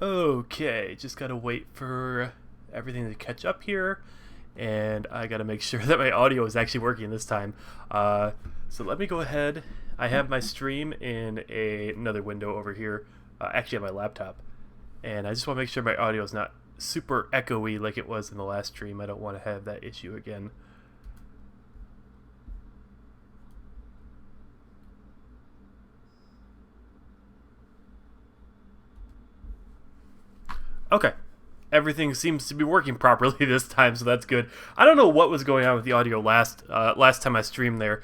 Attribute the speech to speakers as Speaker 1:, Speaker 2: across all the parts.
Speaker 1: Okay, just gotta wait for everything to catch up here, and I gotta make sure that my audio is actually working this time. So let me go ahead. I have my stream in another window over here, actually on my laptop, and I just want to make sure my audio is not super echoey like it was in the last stream. I don't want to have that issue again. Okay. Everything seems to be working properly this time, so that's good. I don't know what was going on with the audio last time I streamed there.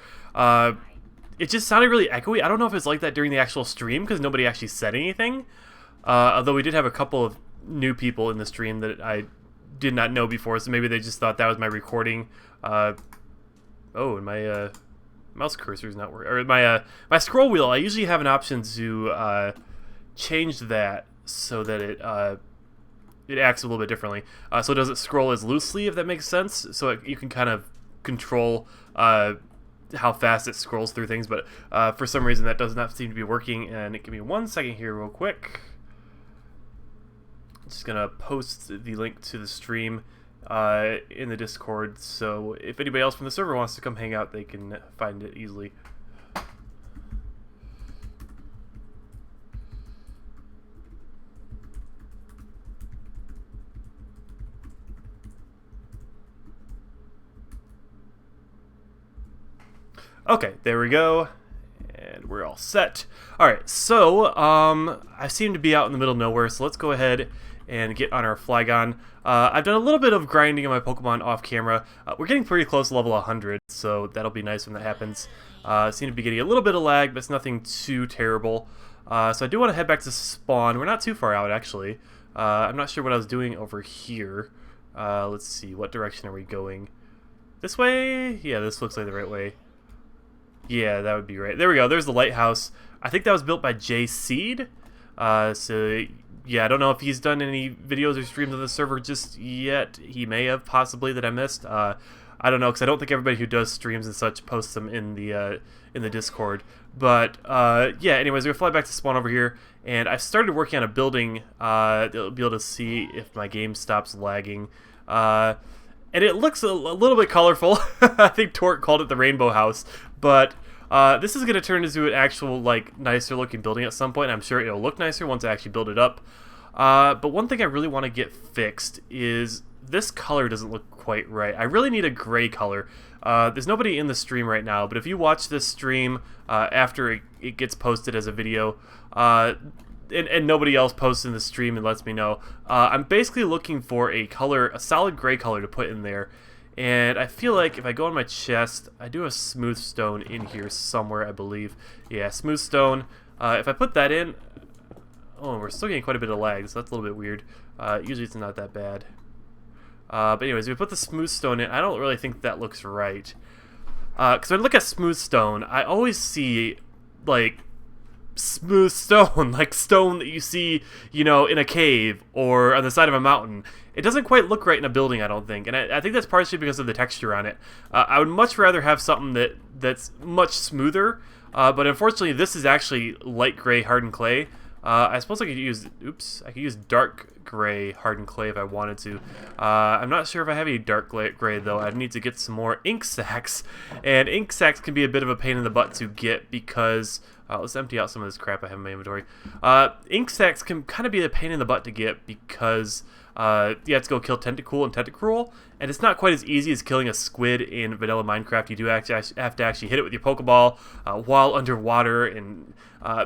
Speaker 1: It just sounded really echoey. I don't know if it's like that during the actual stream because nobody actually said anything. Although we did have a couple of new people in the stream that I did not know before, so maybe they just thought that was my recording. Oh, and my mouse cursor is not working. Or my scroll wheel. I usually have an option to change that so that it acts a little bit differently. So it doesn't scroll as loosely, if that makes sense. So you can kind of control how fast it scrolls through things. But for some reason, that does not seem to be working. And give me 1 second here real quick. I'm just going to post the link to the stream in the Discord. So if anybody else from the server wants to come hang out, they can find it easily. Okay, there we go, and we're all set. Alright, so, I seem to be out in the middle of nowhere, so let's go ahead and get on our Flygon. I've done a little bit of grinding on my Pokemon off camera. We're getting pretty close to level 100, so that'll be nice when that happens. Seem to be getting a little bit of lag, but it's nothing too terrible. So I do want to head back to spawn. We're not too far out, actually. I'm not sure what I was doing over here. Let's see, what direction are we going? This way? Yeah, this looks like the right way. Yeah, that would be right. There we go. There's the lighthouse. I think that was built by Jay Seed. So, yeah, I don't know if he's done any videos or streams on the server just yet. He may have, possibly, that I missed. I don't know, because I don't think everybody who does streams and such posts them in the Discord. But, yeah, anyways, we're going to fly back to spawn over here. And I've started working on a building that'll be able to see if my game stops lagging. And it looks a little bit colorful. I think Torque called it the Rainbow House. But this is going to turn into an actual, like, nicer looking building at some point. I'm sure it'll look nicer once I actually build it up. But one thing I really want to get fixed is this color doesn't look quite right. I really need a gray color. There's nobody in the stream right now, but if you watch this stream after it gets posted as a video, and nobody else posts in the stream and lets me know, I'm basically looking for a color, a solid gray color to put in there. And I feel like if I go on my chest, I do have smooth stone in here somewhere, I believe. Yeah, smooth stone. If I put that in, oh, we're still getting quite a bit of lag, so that's a little bit weird. Usually it's not that bad. But anyways, if we put the smooth stone in, I don't really think that looks right. Because when I look at smooth stone, I always see, like, smooth stone, like stone that you see, you know, in a cave or on the side of a mountain. It doesn't quite look right in a building, I don't think, and I think that's partially because of the texture on it. I would much rather have something that's much smoother, but unfortunately this is actually light gray hardened clay. I suppose I could use, I could use dark gray hardened clay if I wanted to. I'm not sure if I have any dark gray though. I'd need to get some more ink sacs, and ink sacs can be a bit of a pain in the butt to get because let's empty out some of this crap I have in my inventory. Ink sacs can kind of be a pain in the butt to get because you have to go kill Tentacool and Tentacruel, and it's not quite as easy as killing a squid in vanilla Minecraft. You do actually have to actually hit it with your Pokeball while underwater, and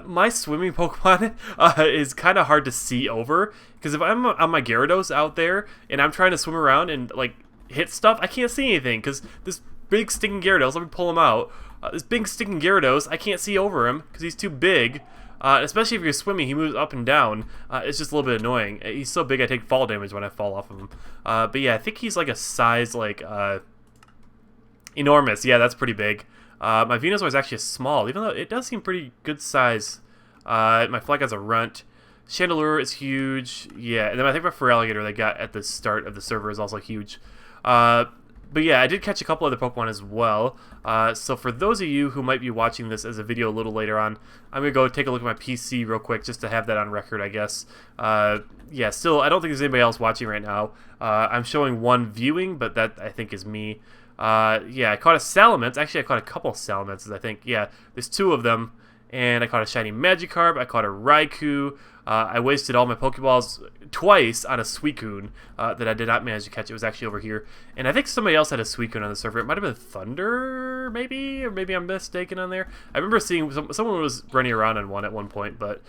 Speaker 1: my swimming Pokemon is kind of hard to see over, because if I'm on my Gyarados out there and I'm trying to swim around and like hit stuff, I can't see anything because this big stinking Gyarados, let me pull him out, this big stinking Gyarados, I can't see over him because he's too big. Especially if you're swimming, he moves up and down. It's just a little bit annoying. He's so big I take fall damage when I fall off of him. But yeah, I think he's like a size like enormous. Yeah, that's pretty big. My Venusaur is actually small, even though it does seem pretty good size. My Flygon's a runt. Chandelure is huge. Yeah, and then I think my Feraligatr they got at the start of the server is also huge. But yeah, I did catch a couple other Pokemon as well. So for those of you who might be watching this as a video a little later on, I'm going to go take a look at my PC real quick just to have that on record, I guess. Yeah, still, I don't think there's anybody else watching right now. I'm showing one viewing, but that, I think, is me. Yeah, I caught a Salamence. Actually, I caught a couple Salamences, I think. Yeah, there's 2 of them. And I caught a shiny Magikarp. I caught a Raikou. I wasted all my Pokeballs twice on a Suicune that I did not manage to catch. It was actually over here. And I think somebody else had a Suicune on the server. It might have been Thunder, maybe? Or maybe I'm mistaken on there. I remember seeing someone was running around on one at one point. But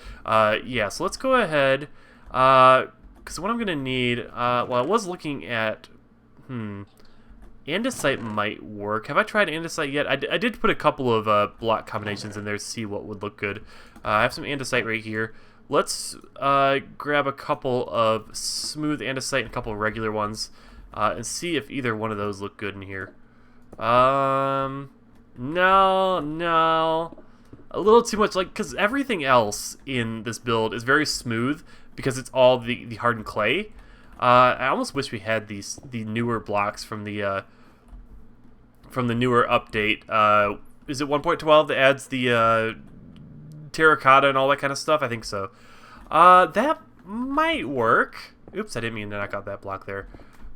Speaker 1: yeah, so let's go ahead. Because what I'm going to need... well, I was looking at... Andesite might work. Have I tried Andesite yet? I did put a couple of block combinations in there to see what would look good. I have some Andesite right here. Let's grab a couple of smooth Andesite and a couple of regular ones and see if either one of those look good in here. No. A little too much, like, because everything else in this build is very smooth because it's all the hardened clay. I almost wish we had the newer blocks from the newer update. Is it 1.12 that adds the terracotta and all that kind of stuff? I think so. That might work. Oops, I didn't mean to knock out that block there.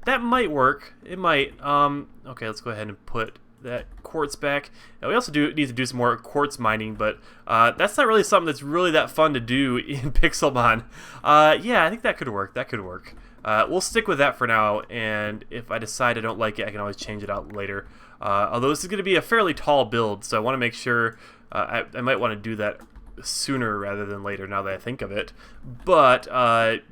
Speaker 1: That might work. It might. Okay, let's go ahead and put that quartz back. Now, we also need to do some more quartz mining, but that's not really something that's really that fun to do in Pixelmon. Yeah, I think that could work. That could work. We'll stick with that for now, and if I decide I don't like it, I can always change it out later. Although this is going to be a fairly tall build, so I want to make sure I might want to do that sooner rather than later now that I think of it. But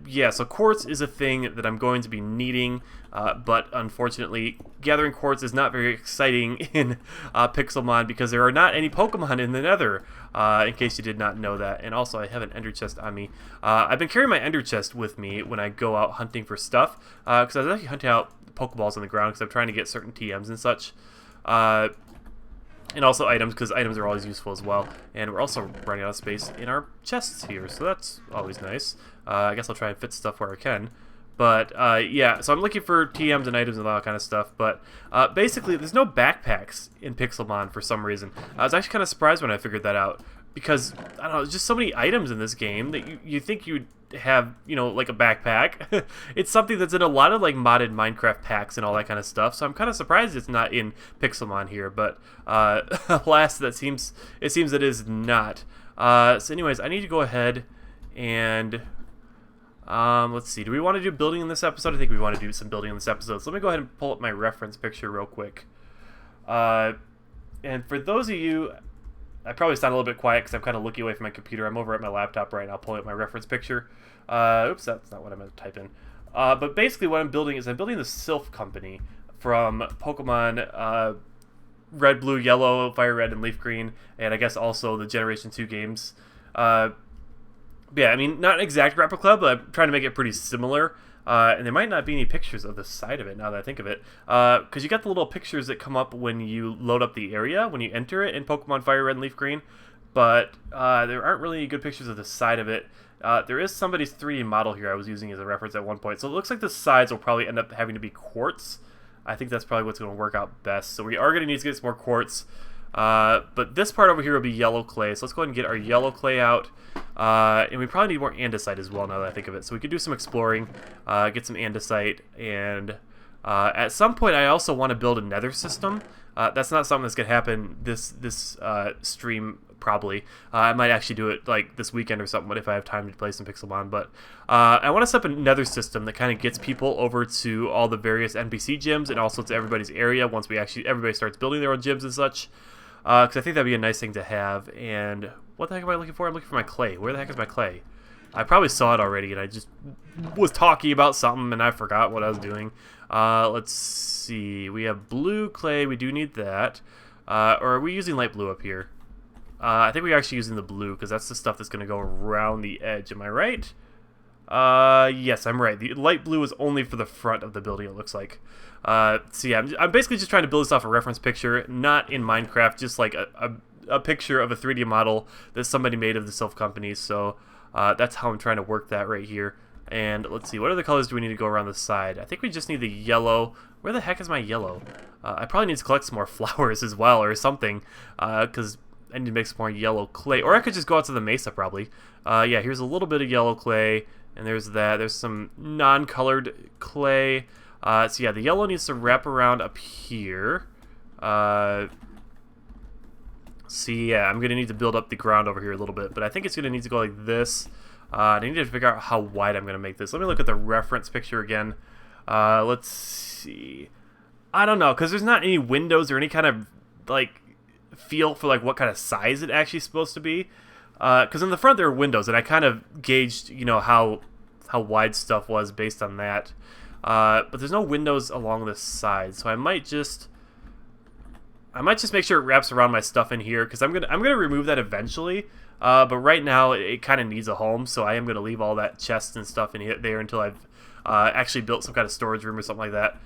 Speaker 1: yeah, so quartz is a thing that I'm going to be needing, but unfortunately gathering quartz is not very exciting in Pixelmon because there are not any Pokemon in the Nether, in case you did not know that. And also I have an Ender Chest on me. I've been carrying my Ender Chest with me when I go out hunting for stuff, because I was actually hunting out Pokeballs on the ground because I'm trying to get certain TMs and such. And also items, because items are always useful as well. And we're also running out of space in our chests here, so that's always nice. I guess I'll try and fit stuff where I can. But yeah, so I'm looking for TMs and items and all that kind of stuff. But basically, there's no backpacks in Pixelmon for some reason. I was actually kind of surprised when I figured that out. Because, I don't know, there's just so many items in this game that you think you'd have, you know, like a backpack. It's something that's in a lot of, like, modded Minecraft packs and all that kind of stuff, so I'm kind of surprised it's not in Pixelmon here, but, alas, it seems it is not. So anyways, I need to go ahead and, let's see, do we want to do building in this episode? I think we want to do some building in this episode, so let me go ahead and pull up my reference picture real quick. And for those of you... I probably sound a little bit quiet because I'm kind of looking away from my computer. I'm over at my laptop right now pulling up my reference picture. Oops, that's not what I meant to type in. But basically what I'm building is I'm building the Sylph Company from Pokemon Red, Blue, Yellow, Fire Red, and Leaf Green, and I guess also the Generation 2 games. Yeah, I mean, not an exact replica, but I'm trying to make it pretty similar. And there might not be any pictures of the side of it now that I think of it. Because you got the little pictures that come up when you load up the area, when you enter it in Pokemon Fire Red and Leaf Green. But there aren't really any good pictures of the side of it. There is somebody's 3D model here I was using as a reference at one point. So it looks like the sides will probably end up having to be quartz. I think that's probably what's going to work out best. So we are going to need to get some more quartz. But this part over here will be yellow clay. So let's go ahead and get our yellow clay out. And we probably need more andesite as well now that I think of it. So we could do some exploring, get some andesite, and at some point I also want to build a nether system. That's not something that's going to happen this stream probably. I might actually do it like this weekend or something, but if I have time to play some Pixelmon. But I want to set up a nether system that kind of gets people over to all the various NPC gyms and also to everybody's area once everybody starts building their own gyms and such. Because I think that'd be a nice thing to have. And what the heck am I looking for? I'm looking for my clay. Where the heck is my clay? I probably saw it already, and I just was talking about something, and I forgot what I was doing. Let's see. We have blue clay. We do need that. Or are we using light blue up here? I think we're actually using the blue, because that's the stuff that's going to go around the edge. Am I right? Yes, I'm right. The light blue is only for the front of the building, it looks like. So yeah, I'm basically just trying to build this off a reference picture, not in Minecraft, just like a picture of a 3D model that somebody made of the Sylph Company. So that's how I'm trying to work that right here. And let's see, what other colors do we need to go around the side? I think we just need the yellow, Where the heck is my yellow? I probably need to collect some more flowers as well or something, because I need to make some more yellow clay. Or I could just go out to the mesa probably. Yeah, here's a little bit of yellow clay, and there's that. There's some non-colored clay. So yeah, the yellow needs to wrap around up here. See, yeah, I'm going to need to build up the ground over here a little bit, but I think it's going to need to go like this. I need to figure out how wide I'm going to make this. Let me look at the reference picture again. Let's see. I don't know, because there's not any windows or any kind of, like, feel for, like, what kind of size it actually is supposed to be. Because in the front there are windows, and I kind of gauged, you know, how wide stuff was based on that. But there's no windows along the side, so I might just make sure it wraps around my stuff in here, because I'm gonna remove that eventually. But right now it kind of needs a home, so I am gonna leave all that chest and stuff in here there until I've actually built some kind of storage room or something like that.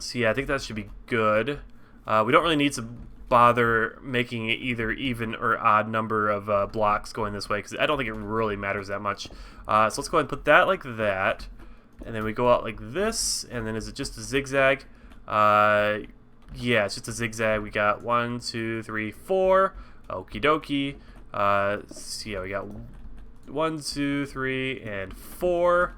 Speaker 1: So yeah, I think that should be good. We don't really need to bother making it either even or odd number of blocks going this way, because I don't think it really matters that much. So let's go ahead and put that like that, and then we go out like this, and then is it just a zigzag? Yeah, it's just a zigzag. We got 1, 2, 3, 4. Okie dokie. So yeah, we got 1, 2, 3, and 4.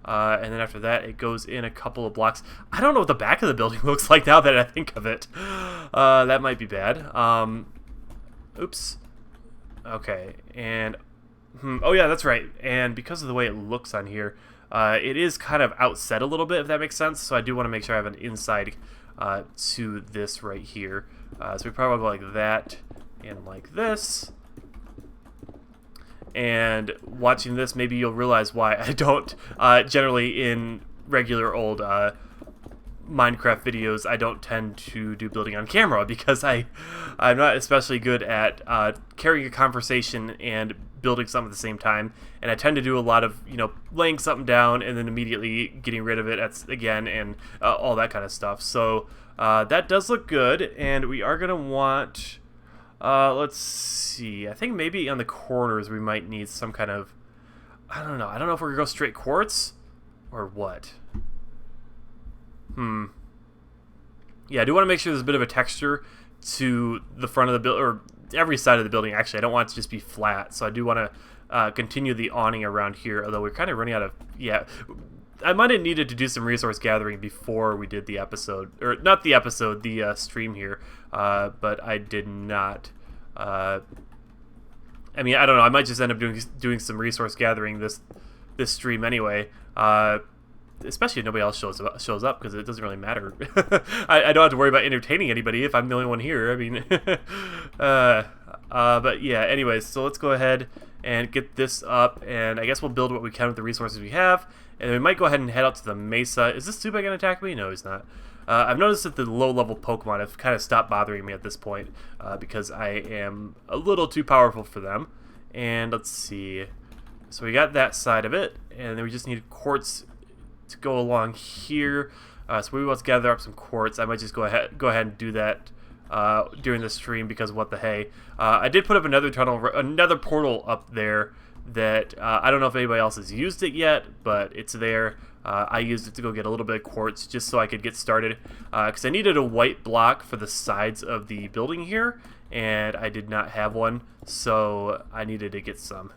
Speaker 1: And then after that, it goes in a couple of blocks. I don't know what the back of the building looks like now that I think of it. That might be bad. Oops. Okay, and oh yeah, that's right. And because of the way it looks on here, it is kind of outset a little bit, if that makes sense. So I do want to make sure I have an inside to this right here. So we probably go like that and like this. And watching this, maybe you'll realize why I don't, generally in regular old Minecraft videos, I don't tend to do building on camera, because I'm not especially good at carrying a conversation and building something at the same time, and I tend to do a lot of, you know, laying something down and then immediately getting rid of it again, and all that kind of stuff. So that does look good, and we are going to want... let's see. I think maybe on the corners we might need some kind of... I don't know. I don't know if we're going to go straight quartz or what. Yeah, I do want to make sure there's a bit of a texture to the front of the building, or every side of the building, actually. I don't want it to just be flat, so I do want to continue the awning around here, although we're kind of running out of... Yeah, I might have needed to do some resource gathering before we did the episode, or not the episode, the stream here, but I did not. I mean, I don't know. I might just end up doing some resource gathering this stream anyway. Especially if nobody else shows up, because it doesn't really matter. I don't have to worry about entertaining anybody if I'm the only one here. I mean, but yeah. Anyways, so let's go ahead and get this up, and I guess we'll build what we can with the resources we have, and we might go ahead and head out to the mesa. Is this Zubat gonna attack me? No, he's not. I've noticed that the low-level Pokemon have kind of stopped bothering me at this point, because I am a little too powerful for them. And let's see. So we got that side of it, and then we just need quartz to go along here. So we want to gather up some quartz. I might just go ahead and do that during the stream, because what the hey. I did put up another portal up there that I don't know if anybody else has used it yet, but it's there. I used it to go get a little bit of quartz just so I could get started, because I needed a white block for the sides of the building here, and I did not have one, so I needed to get some.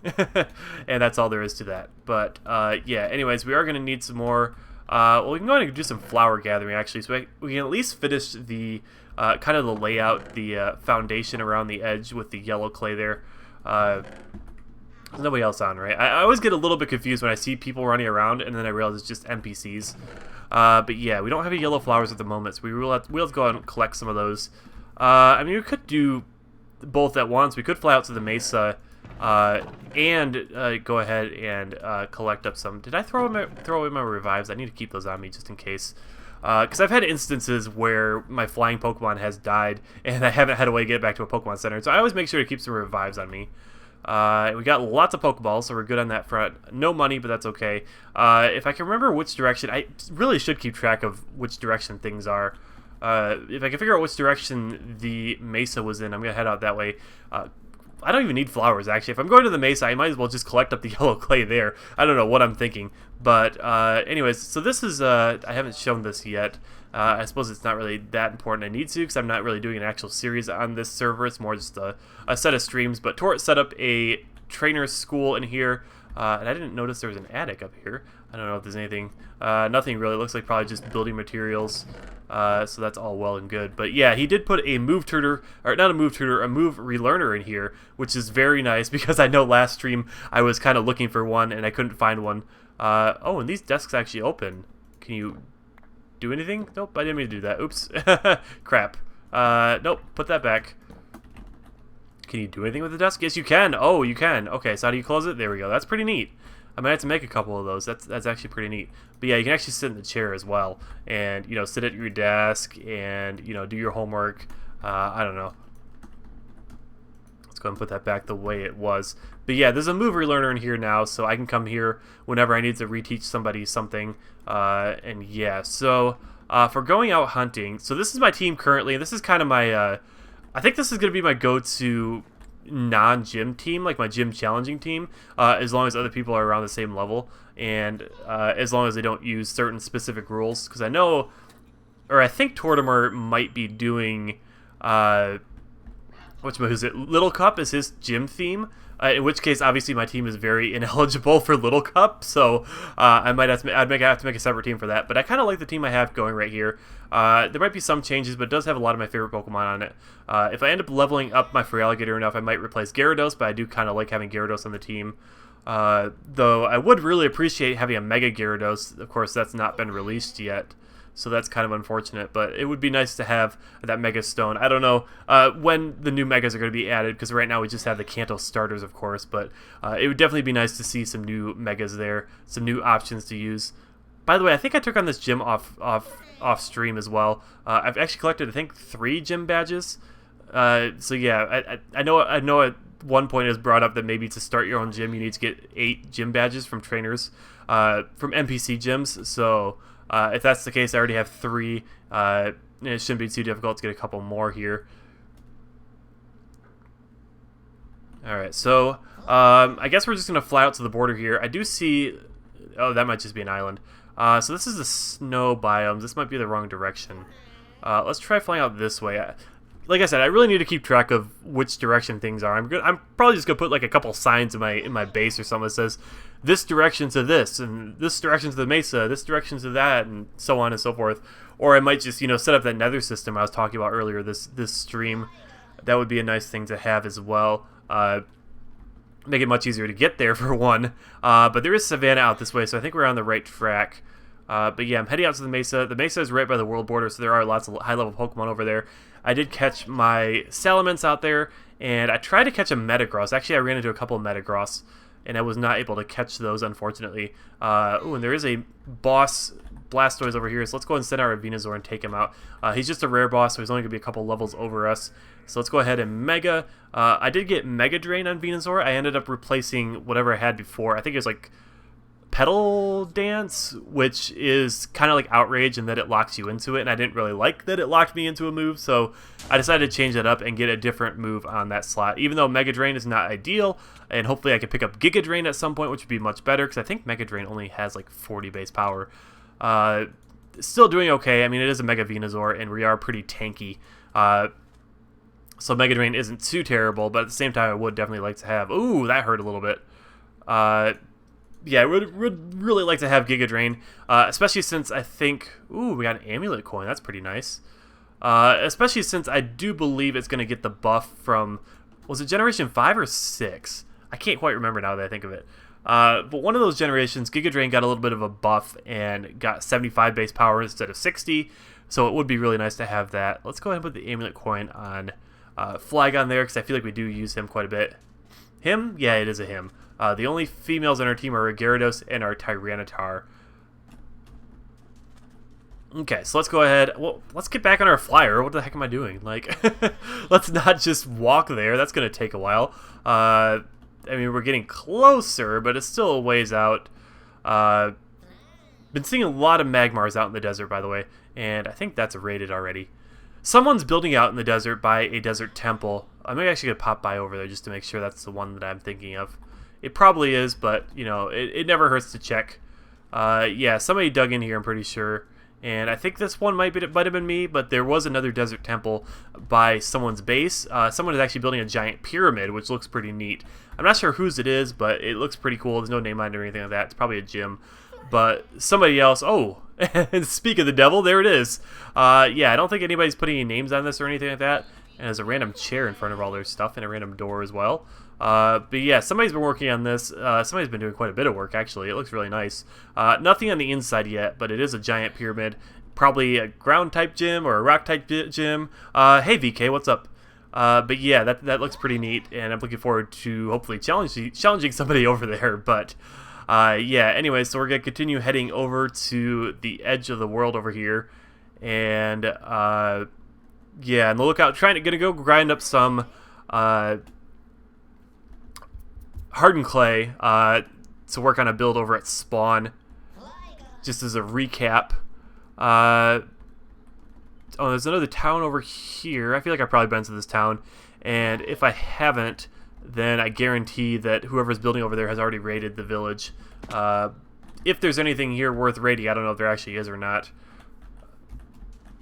Speaker 1: And that's all there is to that. But yeah, anyways, we are going to need some more. Well, we can go ahead and do some flower gathering, actually, so we can at least finish the kind of the layout, the foundation around the edge with the yellow clay there. There's nobody else on, right? I always get a little bit confused when I see people running around, and then I realize it's just NPCs. But yeah, we don't have any yellow flowers at the moment, so we'll have to go out and collect some of those. I mean, we could do both at once. We could fly out to the mesa and go ahead and collect up some. Did I throw away my revives? I need to keep those on me just in case. Because I've had instances where my flying Pokemon has died, and I haven't had a way to get it back to a Pokemon Center. So I always make sure to keep some revives on me. We got lots of Pokeballs, so we're good on that front. No money, but that's okay. If I can remember which direction, I really should keep track of which direction things are. If I can figure out which direction the mesa was in, I'm going to head out that way. I don't even need flowers, actually. If I'm going to the mesa, I might as well just collect up the yellow clay there. I don't know what I'm thinking. But anyways, so this is, I haven't shown this yet. I suppose it's not really that important I need to, because I'm not really doing an actual series on this server. It's more just a set of streams. But Tort set up a trainer school in here, and I didn't notice there was an attic up here. I don't know if there's anything. Nothing really. It looks like probably just building materials. So that's all well and good. But yeah, he did put a move tutor, or not a move tutor, a move relearner in here, which is very nice because I know last stream I was kind of looking for one and I couldn't find one. Oh, and these desks actually open. Can you do anything? Nope, I didn't mean to do that. Oops. Crap. Nope, put that back. Can you do anything with the desk? Yes, you can. Oh, you can. Okay, so how do you close it? There we go. That's pretty neat. I might have to make a couple of those. That's actually pretty neat. But yeah, you can actually sit in the chair as well, and you know, sit at your desk and you know, do your homework. I don't know. Let's go ahead and put that back the way it was. But yeah, there's a move relearner in here now, so I can come here whenever I need to reteach somebody something. And yeah, so for going out hunting, so this is my team currently, and this is kind of my. I think this is going to be my go-to non-gym team, like my gym challenging team, as long as other people are around the same level, and as long as they don't use certain specific rules, because I know, or I think Tortimer might be doing, what's it? Little Cup is his gym theme. In which case, obviously, my team is very ineligible for Little Cup, so I might have to, have to make a separate team for that. But I kind of like the team I have going right here. There might be some changes, but it does have a lot of my favorite Pokemon on it. If I end up leveling up my Feraligatr enough, I might replace Gyarados, but I do kind of like having Gyarados on the team. Though I would really appreciate having a Mega Gyarados. Of course, that's not been released yet, so that's kind of unfortunate, but it would be nice to have that Mega Stone. I don't know when the new Megas are going to be added, because right now we just have the Kanto starters, of course, but it would definitely be nice to see some new Megas there, some new options to use. By the way, I think I took on this gym off stream as well. I've actually collected, I think, 3 gym badges. So yeah, I know at one point it was brought up that maybe to start your own gym you need to get 8 gym badges from trainers, from NPC gyms, so... if that's the case, I already have 3. And it shouldn't be too difficult to get a couple more here. Alright, so I guess we're just going to fly out to the border here. I do see... Oh, that might just be an island. So this is the snow biomes. This might be the wrong direction. Let's try flying out this way. Like I said, I really need to keep track of which direction things are. I'm probably just gonna put like a couple signs in my base or something that says this direction to this, and this direction to the mesa, this direction to that, and so on and so forth. Or I might just, you know, set up that nether system I was talking about earlier this stream. That would be a nice thing to have as well. Make it much easier to get there for one. But there is Savannah out this way, so I think we're on the right track. But yeah, I'm heading out to the mesa. The mesa is right by the world border, so there are lots of high-level Pokemon over there. I did catch my Salamence out there, and I tried to catch a Metagross. Actually, I ran into a couple of Metagross, and I was not able to catch those, unfortunately. Ooh, and there is a boss Blastoise over here, so let's go ahead and send our Venusaur and take him out. He's just a rare boss, so he's only going to be a couple levels over us. So let's go ahead and Mega. I did get Mega Drain on Venusaur. I ended up replacing whatever I had before. I think it was like Petal Dance, which is kind of like Outrage in that it locks you into it, and I didn't really like that it locked me into a move, so I decided to change that up and get a different move on that slot. Even though Mega Drain is not ideal, and hopefully I can pick up Giga Drain at some point, which would be much better, because I think Mega Drain only has like 40 base power. Still doing okay. I mean, it is a Mega Venusaur, and we are pretty tanky. So Mega Drain isn't too terrible, but at the same time, I would definitely like to have... Ooh, that hurt a little bit. Yeah, I would really like to have Giga Drain, especially since I think... Ooh, we got an Amulet Coin. That's pretty nice. Especially since I do believe it's going to get the buff from... Was it Generation 5 or 6? I can't quite remember now that I think of it. But one of those generations, Giga Drain got a little bit of a buff and got 75 base power instead of 60, so it would be really nice to have that. Let's go ahead and put the Amulet Coin on Flygon there, because I feel like we do use him quite a bit. Him? Yeah, it is a him. The only females on our team are Gyarados and our Tyranitar. Okay, so let's go ahead. Well, let's get back on our flyer. What the heck am I doing? Like, let's not just walk there. That's going to take a while. I mean, we're getting closer, but it's still a ways out. Been seeing a lot of Magmars out in the desert, by the way, and I think that's rated already. Someone's building out in the desert by a desert temple. I'm actually going to pop by over there just to make sure that's the one that I'm thinking of. It probably is, but, you know, it never hurts to check. Yeah, somebody dug in here, I'm pretty sure. And I think this one might have been me, but there was another desert temple by someone's base. Someone is actually building a giant pyramid, which looks pretty neat. I'm not sure whose it is, but it looks pretty cool. There's no name on it or anything like that. It's probably a gym. But somebody else... Oh, and speak of the devil, there it is. Yeah, I don't think anybody's putting any names on this or anything like that. And there's a random chair in front of all their stuff and a random door as well. But yeah, somebody's been working on this. Somebody's been doing quite a bit of work, actually. It looks really nice. Nothing on the inside yet, but it is a giant pyramid. Probably a ground-type gym or a rock-type gym. Hey, VK, what's up? But yeah, that looks pretty neat, and I'm looking forward to hopefully challenging somebody over there. But yeah, anyway, so we're going to continue heading over to the edge of the world over here. And yeah, on the lookout, gonna go grind up some hardened clay to work on a build over at spawn. Just as a recap. Oh, there's another town over here. I feel like I've probably been to this town, and if I haven't, then I guarantee that whoever's building over there has already raided the village. If there's anything here worth raiding, I don't know if there actually is or not.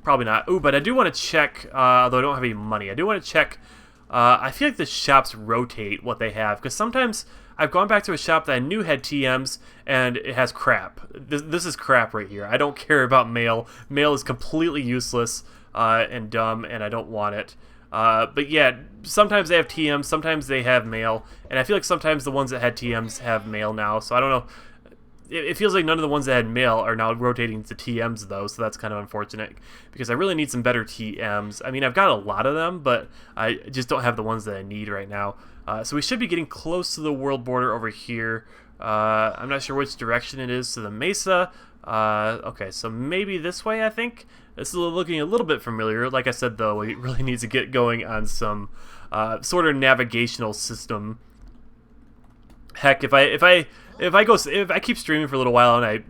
Speaker 1: Probably not. Ooh, but I do want to check, although I don't have any money, I do want to check. I feel like the shops rotate what they have, because sometimes I've gone back to a shop that I knew had TMs, and it has crap. This is crap right here. I don't care about mail. Mail is completely useless and dumb, and I don't want it. But yeah, sometimes they have TMs, sometimes they have mail, and I feel like sometimes the ones that had TMs have mail now, so I don't know. It feels like none of the ones that had mail are now rotating to TMs, though, so that's kind of unfortunate, because I really need some better TMs. I mean, I've got a lot of them, but I just don't have the ones that I need right now. So we should be getting close to the world border over here. I'm not sure which direction it is to the mesa. Okay, so maybe this way, I think. This is looking a little bit familiar. Like I said, though, we really need to get going on some sort of navigational system. Heck, if I keep streaming for a little while and I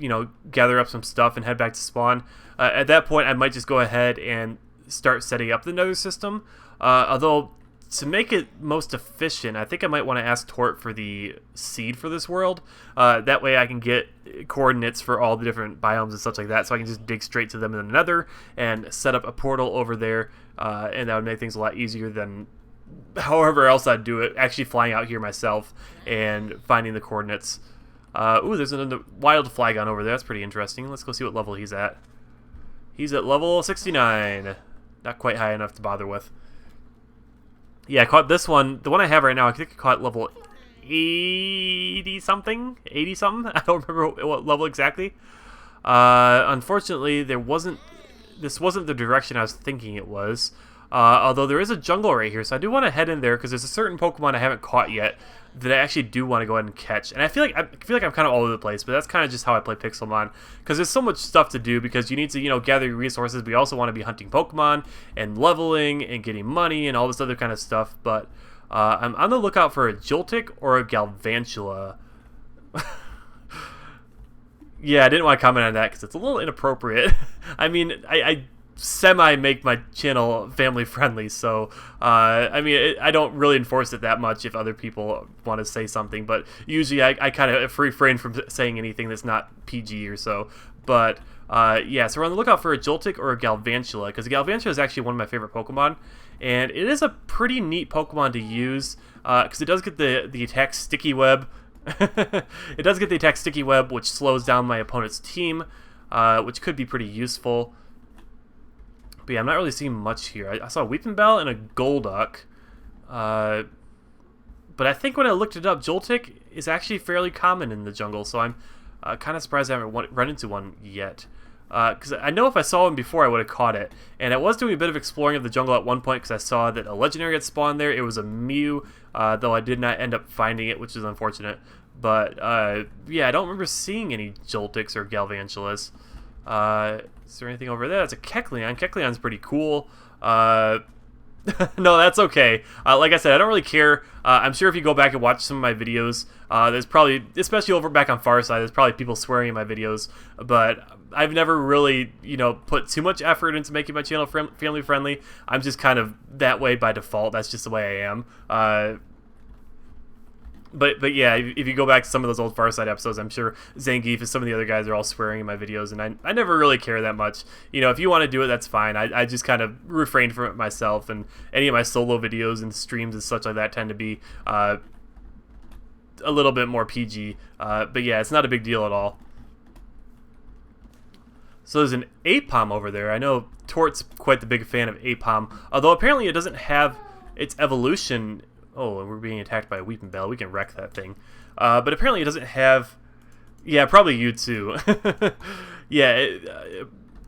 Speaker 1: gather up some stuff and head back to spawn, at that point I might just go ahead and start setting up the nether system. Although to make it most efficient, I think I might want to ask Tort for the seed for this world. That way I can get coordinates for all the different biomes and such like that, so I can just dig straight to them in the nether and set up a portal over there, and that would make things a lot easier than however else I'd do it, actually flying out here myself and finding the coordinates. Ooh, there's another wild Flygon over there. That's pretty interesting. Let's go see what level he's at. He's at level 69. Not quite high enough to bother with. Yeah, I caught this one. The one I have right now, I think I caught level 80-something? 80-something? I don't remember what level exactly. Unfortunately, this wasn't the direction I was thinking it was. Although there is a jungle right here, so I do want to head in there because there's a certain Pokemon I haven't caught yet that I actually do want to go ahead and catch. And I feel like I'm kind of all over the place, but that's kind of just how I play Pixelmon, because there's so much stuff to do, because you need to gather your resources, but you also want to be hunting Pokemon and leveling and getting money and all this other kind of stuff. But I'm on the lookout for a Joltik or a Galvantula. Yeah, I didn't want to comment on that because it's a little inappropriate. I mean, I semi-make my channel family friendly, so I mean, I don't really enforce it that much if other people want to say something, but usually I kind of refrain from saying anything that's not PG or so. But yeah, so we're on the lookout for a Joltik or a Galvantula, because Galvantula is actually one of my favorite Pokemon, and it is a pretty neat Pokemon to use, because it does get the attack Sticky Web. It does get the attack Sticky Web, which slows down my opponent's team, which could be pretty useful. But yeah, I'm not really seeing much here. I saw a Weeping Bell and a Golduck. But I think when I looked it up, Joltik is actually fairly common in the jungle, so I'm kind of surprised I haven't run into one yet. Because I know if I saw one before, I would have caught it. And I was doing a bit of exploring of the jungle at one point because I saw that a legendary had spawned there. It was a Mew, though I did not end up finding it, which is unfortunate. But yeah, I don't remember seeing any Joltiks or Galvantulas. Is there anything over there? That's a Kecleon. Kecleon's pretty cool. No, that's okay. Like I said, I don't really care. I'm sure if you go back and watch some of my videos, there's probably, especially over back on Farside, there's probably people swearing in my videos, but I've never really, put too much effort into making my channel family friendly. I'm just kind of that way by default. That's just the way I am. But yeah, if you go back to some of those old Farside episodes, I'm sure Zangief and some of the other guys are all swearing in my videos, and I never really care that much. If you want to do it, that's fine. I just kind of refrain from it myself, and any of my solo videos and streams and such like that tend to be a little bit more PG. But yeah, it's not a big deal at all. So there's an Atyrum over there. I know Tort's quite the big fan of Atyrum, although apparently it doesn't have its evolution. Oh, and we're being attacked by a Weeping Bell. We can wreck that thing. But apparently it doesn't have... Yeah, probably you too. Yeah,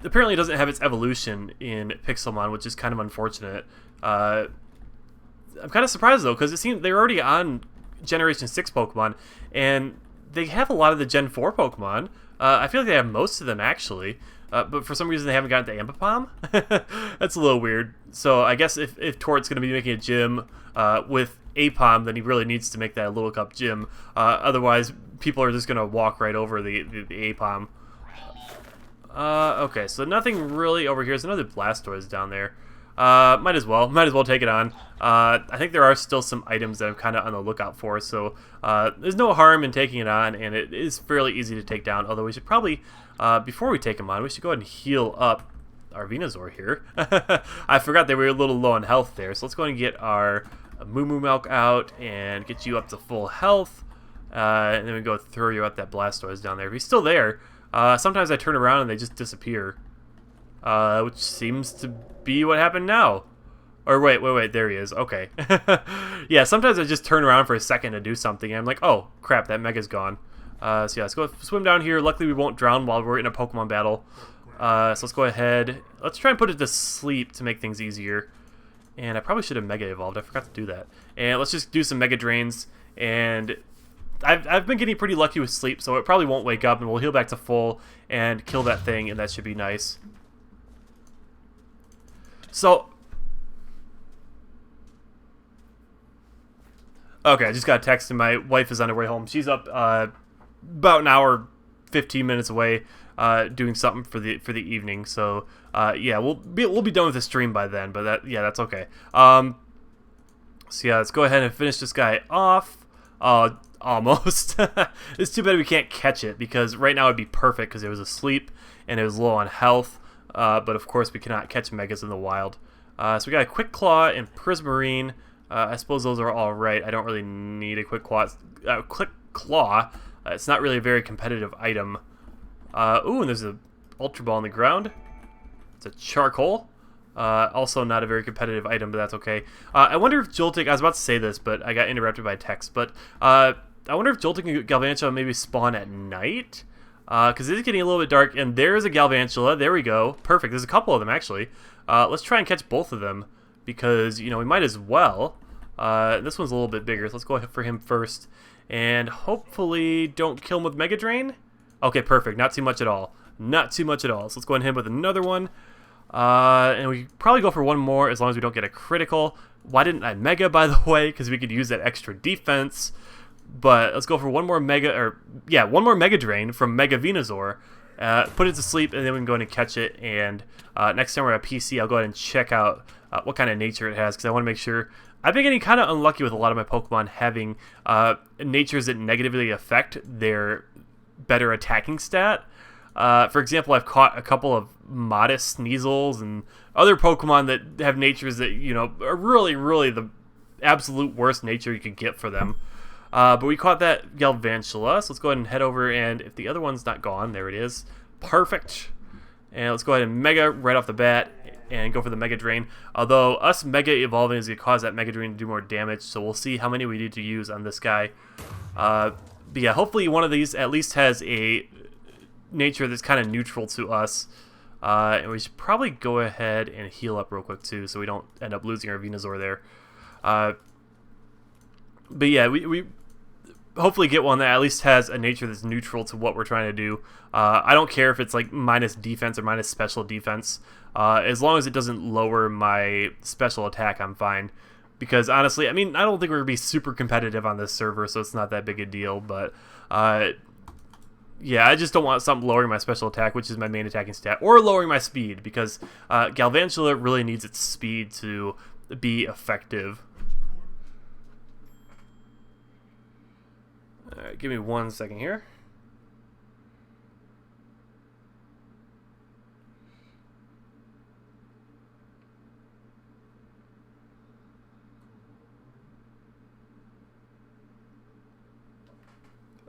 Speaker 1: apparently it doesn't have its evolution in Pixelmon, which is kind of unfortunate. I'm kind of surprised, though, because it seems they're already on Generation 6 Pokemon, and they have a lot of the Gen 4 Pokemon. I feel like they have most of them, actually. But for some reason they haven't gotten to Ambipom. That's a little weird. So I guess if Tort's going to be making a gym with Atyrum, then he really needs to make that a Little Cup gym. Otherwise, people are just going to walk right over the Atyrum. Okay, so nothing really over here. There's another Blastoise down there. Might as well take it on. I think there are still some items that I'm kind of on the lookout for, so there's no harm in taking it on, and it is fairly easy to take down, although we should probably, before we take him on, we should go ahead and heal up our Venusaur here. I forgot that we were a little low on health there, so let's go ahead and get our Moo Moo Milk out and get you up to full health, and then we go throw you at that Blastoise down there. If he's still there, sometimes I turn around and they just disappear. Which seems to be what happened now. Or wait, there he is. Okay. Yeah, sometimes I just turn around for a second to do something, and I'm like, oh, crap, that Mega's gone. So yeah, let's go swim down here. Luckily, we won't drown while we're in a Pokemon battle. So let's go ahead. Let's try and put it to sleep to make things easier. And I probably should have Mega Evolved. I forgot to do that. And let's just do some Mega Drains. And I've been getting pretty lucky with sleep, so it probably won't wake up, and we'll heal back to full and kill that thing, and that should be nice. So, okay, I just got a text and my wife is on her way home. She's up about an hour, 15 minutes away, doing something for the evening. So, yeah, we'll be done with the stream by then. But that's okay. So yeah, let's go ahead and finish this guy off. Almost. It's too bad we can't catch it, because right now it'd be perfect because it was asleep and it was low on health. But of course we cannot catch Megas in the wild. So we got a Quick Claw and Prismarine. I suppose those are all right. I don't really need a Quick Claw. It's not really a very competitive item. Ooh, and there's a Ultra Ball on the ground. It's a Charcoal. Also not a very competitive item, but that's okay. I wonder if Joltik... I was about to say this, but I got interrupted by text. But I wonder if Joltik and Galvantula maybe spawn at night? Because it is getting a little bit dark, and there's a Galvantula. There we go. Perfect. There's a couple of them, actually. Let's try and catch both of them, because, we might as well. This one's a little bit bigger, so let's go for him first. And hopefully don't kill him with Mega Drain. Okay, perfect. Not too much at all. Not too much at all. So let's go ahead and hit him with another one. And we probably go for one more, as long as we don't get a critical. Why didn't I Mega, by the way? Because we could use that extra defense. But let's go for one more Mega Drain from Mega Venusaur. Put it to sleep, and then we can go ahead and catch it. And next time we're at PC, I'll go ahead and check out what kind of nature it has, because I want to make sure. I've been getting kind of unlucky with a lot of my Pokemon having natures that negatively affect their better attacking stat. For example, I've caught a couple of Modest Sneasels and other Pokemon that have natures that, are really, really the absolute worst nature you could get for them. But we caught that Galvantula, so let's go ahead and head over, and if the other one's not gone, there it is. Perfect. And let's go ahead and Mega right off the bat and go for the Mega Drain. Although us Mega Evolving is going to cause that Mega Drain to do more damage, so we'll see how many we need to use on this guy. But yeah, hopefully one of these at least has a nature that's kind of neutral to us. And we should probably go ahead and heal up real quick too, so we don't end up losing our Venusaur there. But yeah, we hopefully get one that at least has a nature that's neutral to what we're trying to do. I don't care if it's like minus defense or minus special defense. As long as it doesn't lower my special attack, I'm fine. Because honestly, I mean, I don't think we're going to be super competitive on this server, so it's not that big a deal. But yeah, I just don't want something lowering my special attack, which is my main attacking stat, or lowering my speed, because Galvantula really needs its speed to be effective. Alright, give me 1 second here.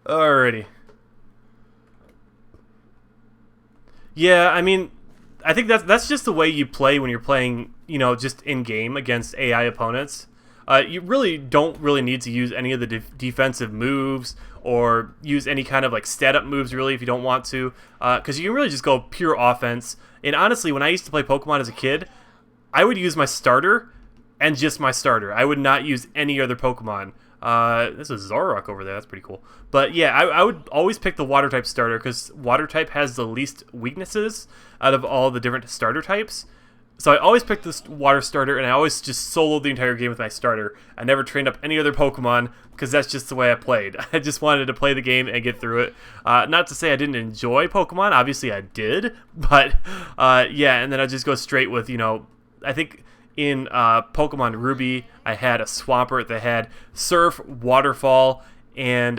Speaker 1: Alrighty. Yeah, I mean, I think that's just the way you play when you're playing, you know, just in game against AI opponents. You really don't really need to use any of the defensive moves or use any kind of like stat up moves really if you don't want to, because you can really just go pure offense. And honestly, when I used to play Pokemon as a kid, I would use my starter and just my starter. I would not use any other Pokemon. This is Zoroark over there. That's pretty cool. But yeah, I would always pick the water type starter because water type has the least weaknesses out of all the different starter types. So I always picked this water starter, and I always just soloed the entire game with my starter. I never trained up any other Pokemon because that's just the way I played. I just wanted to play the game and get through it. Not to say I didn't enjoy Pokemon. Obviously I did. But yeah, and then I just go straight with, you know, I think in Pokemon Ruby, I had a Swampert that had Surf, Waterfall, and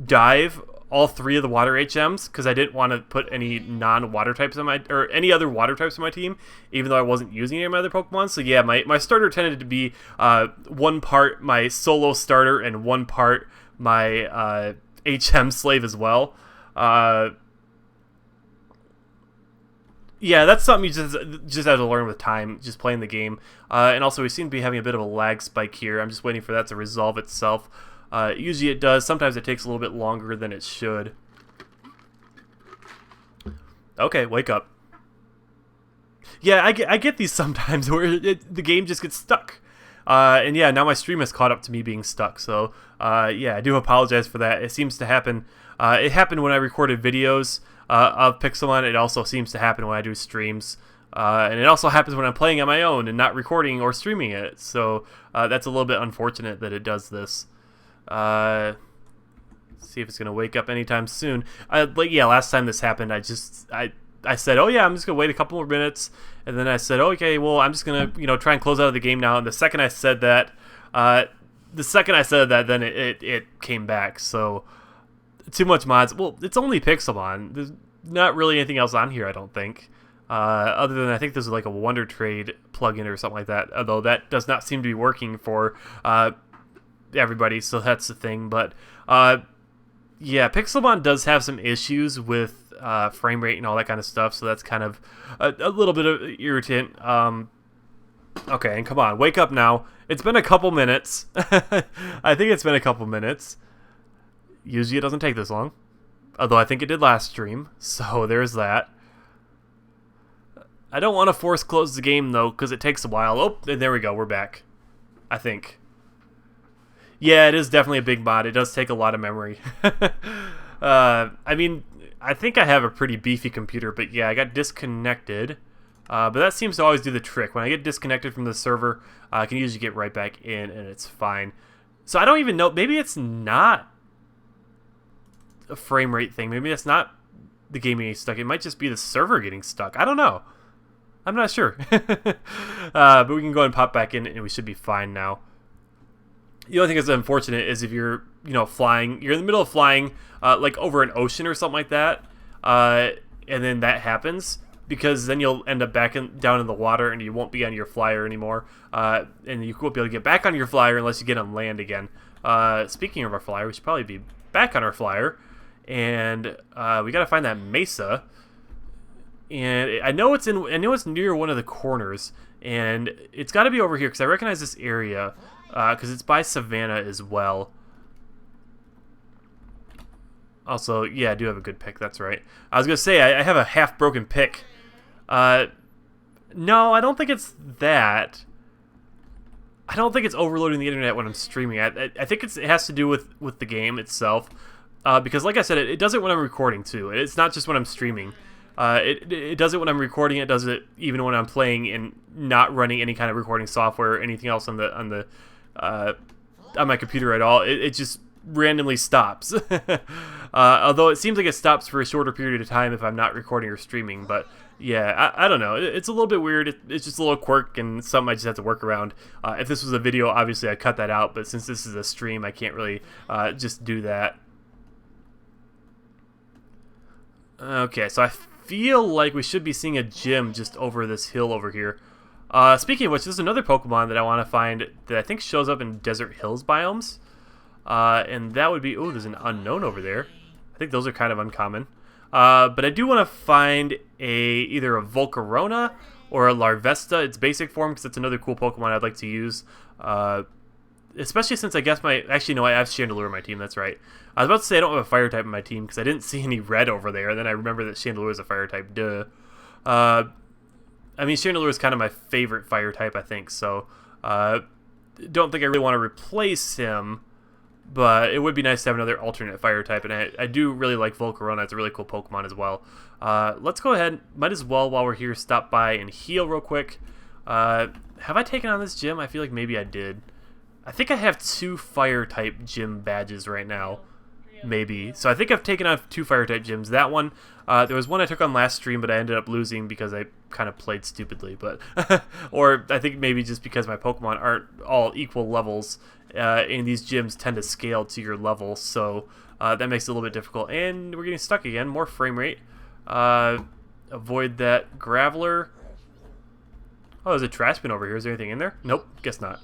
Speaker 1: Dive, all 3 of the water HMs, because I didn't want to put any non-water types on my, or any other water types on my team, even though I wasn't using any of my other Pokemon. So yeah, my starter tended to be 1 part my solo starter and 1 part my HM slave as well. Yeah, that's something you just have to learn with time, just playing the game. And also, we seem to be having a bit of a lag spike here. I'm just waiting for that to resolve itself. Usually it does. Sometimes it takes a little bit longer than it should. Okay, wake up. Yeah, I get these sometimes where the game just gets stuck. And yeah, now my stream has caught up to me being stuck. So yeah, I do apologize for that. It seems to happen. It happened when I recorded videos of Pixelmon. It also seems to happen when I do streams. And it also happens when I'm playing on my own and not recording or streaming it. So that's a little bit unfortunate that it does this. See if it's gonna wake up anytime soon. Like yeah, last time this happened, I said, oh yeah, I'm just gonna wait a couple more minutes, and then I said, okay, well, I'm just gonna try and close out of the game now. And the second I said that, then it came back. So too much mods. Well, it's only Pixelmon. There's not really anything else on here, I don't think. Other than I think there's like a Wonder Trade plugin or something like that. Although that does not seem to be working for everybody, so that's the thing. But yeah, Pixelmon does have some issues with frame rate and all that kind of stuff, so that's kind of a little bit of irritant. Okay, and come on, wake up now. It's been a couple minutes. I think it's been a couple minutes. Usually it doesn't take this long, although I think it did last stream, so there's that. I don't want to force close the game though, because it takes a while. Oh, and there we go, we're back, I think. Yeah, it is definitely a big mod. It does take a lot of memory. I mean, I think I have a pretty beefy computer, but yeah, I got disconnected. But that seems to always do the trick. When I get disconnected from the server, I can usually get right back in, and it's fine. So I don't even know. Maybe it's not a frame rate thing. Maybe it's not the game getting stuck. It might just be the server getting stuck. I don't know. I'm not sure. But we can go and pop back in, and we should be fine now. The only thing that's unfortunate is if you're, flying, you're in the middle of flying, like over an ocean or something like that, and then that happens, because then you'll end up down in the water, and you won't be on your flyer anymore, and you won't be able to get back on your flyer unless you get on land again. Speaking of our flyer, we should probably be back on our flyer, and we gotta find that mesa. And I know it's near one of the corners, and it's got to be over here because I recognize this area because it's by Savannah as well. Also, yeah, I do have a good pick. That's right. I was gonna say I have a half-broken pick. No, I don't think it's that. I don't think it's overloading the internet when I'm streaming. I think it has to do with the game itself, because like I said, it does it when I'm recording too. It's not just when I'm streaming. It does it when I'm recording. It does it even when I'm playing and not running any kind of recording software or anything else on my computer at all. It just randomly stops. Although it seems like it stops for a shorter period of time if I'm not recording or streaming. But yeah, I don't know. It's a little bit weird. It's just a little quirk and something I just have to work around. If this was a video, obviously I'd cut that out. But since this is a stream, I can't really just do that. Okay, so I feel like we should be seeing a gym just over this hill over here. Speaking of which, there's another Pokemon that I want to find that I think shows up in Desert Hills biomes. And that would be... Oh, there's an unknown over there. I think those are kind of uncommon. But I do want to find either a Volcarona or a Larvesta, its basic form, because it's another cool Pokemon I'd like to use. Especially since I guess actually, no, I have Chandelure in my team, that's right. I was about to say I don't have a fire type in my team because I didn't see any red over there, and then I remember that Chandelure is a fire type, duh. I mean, Chandelure is kind of my favorite fire type, I think, so don't think I really want to replace him, but it would be nice to have another alternate fire type, and I do really like Volcarona. It's a really cool Pokemon as well. Let's go ahead, might as well, while we're here, stop by and heal real quick. Have I taken on this gym? I feel like maybe I did. I think I have 2 fire-type gym badges right now, maybe. So I think I've taken on 2 fire-type gyms. That one, there was one I took on last stream, but I ended up losing because I kind of played stupidly. But or I think maybe just because my Pokemon aren't all equal levels, and these gyms tend to scale to your level, so that makes it a little bit difficult. And we're getting stuck again. More frame rate. Avoid that Graveler. Oh, there's a trash bin over here. Is there anything in there? Nope, guess not.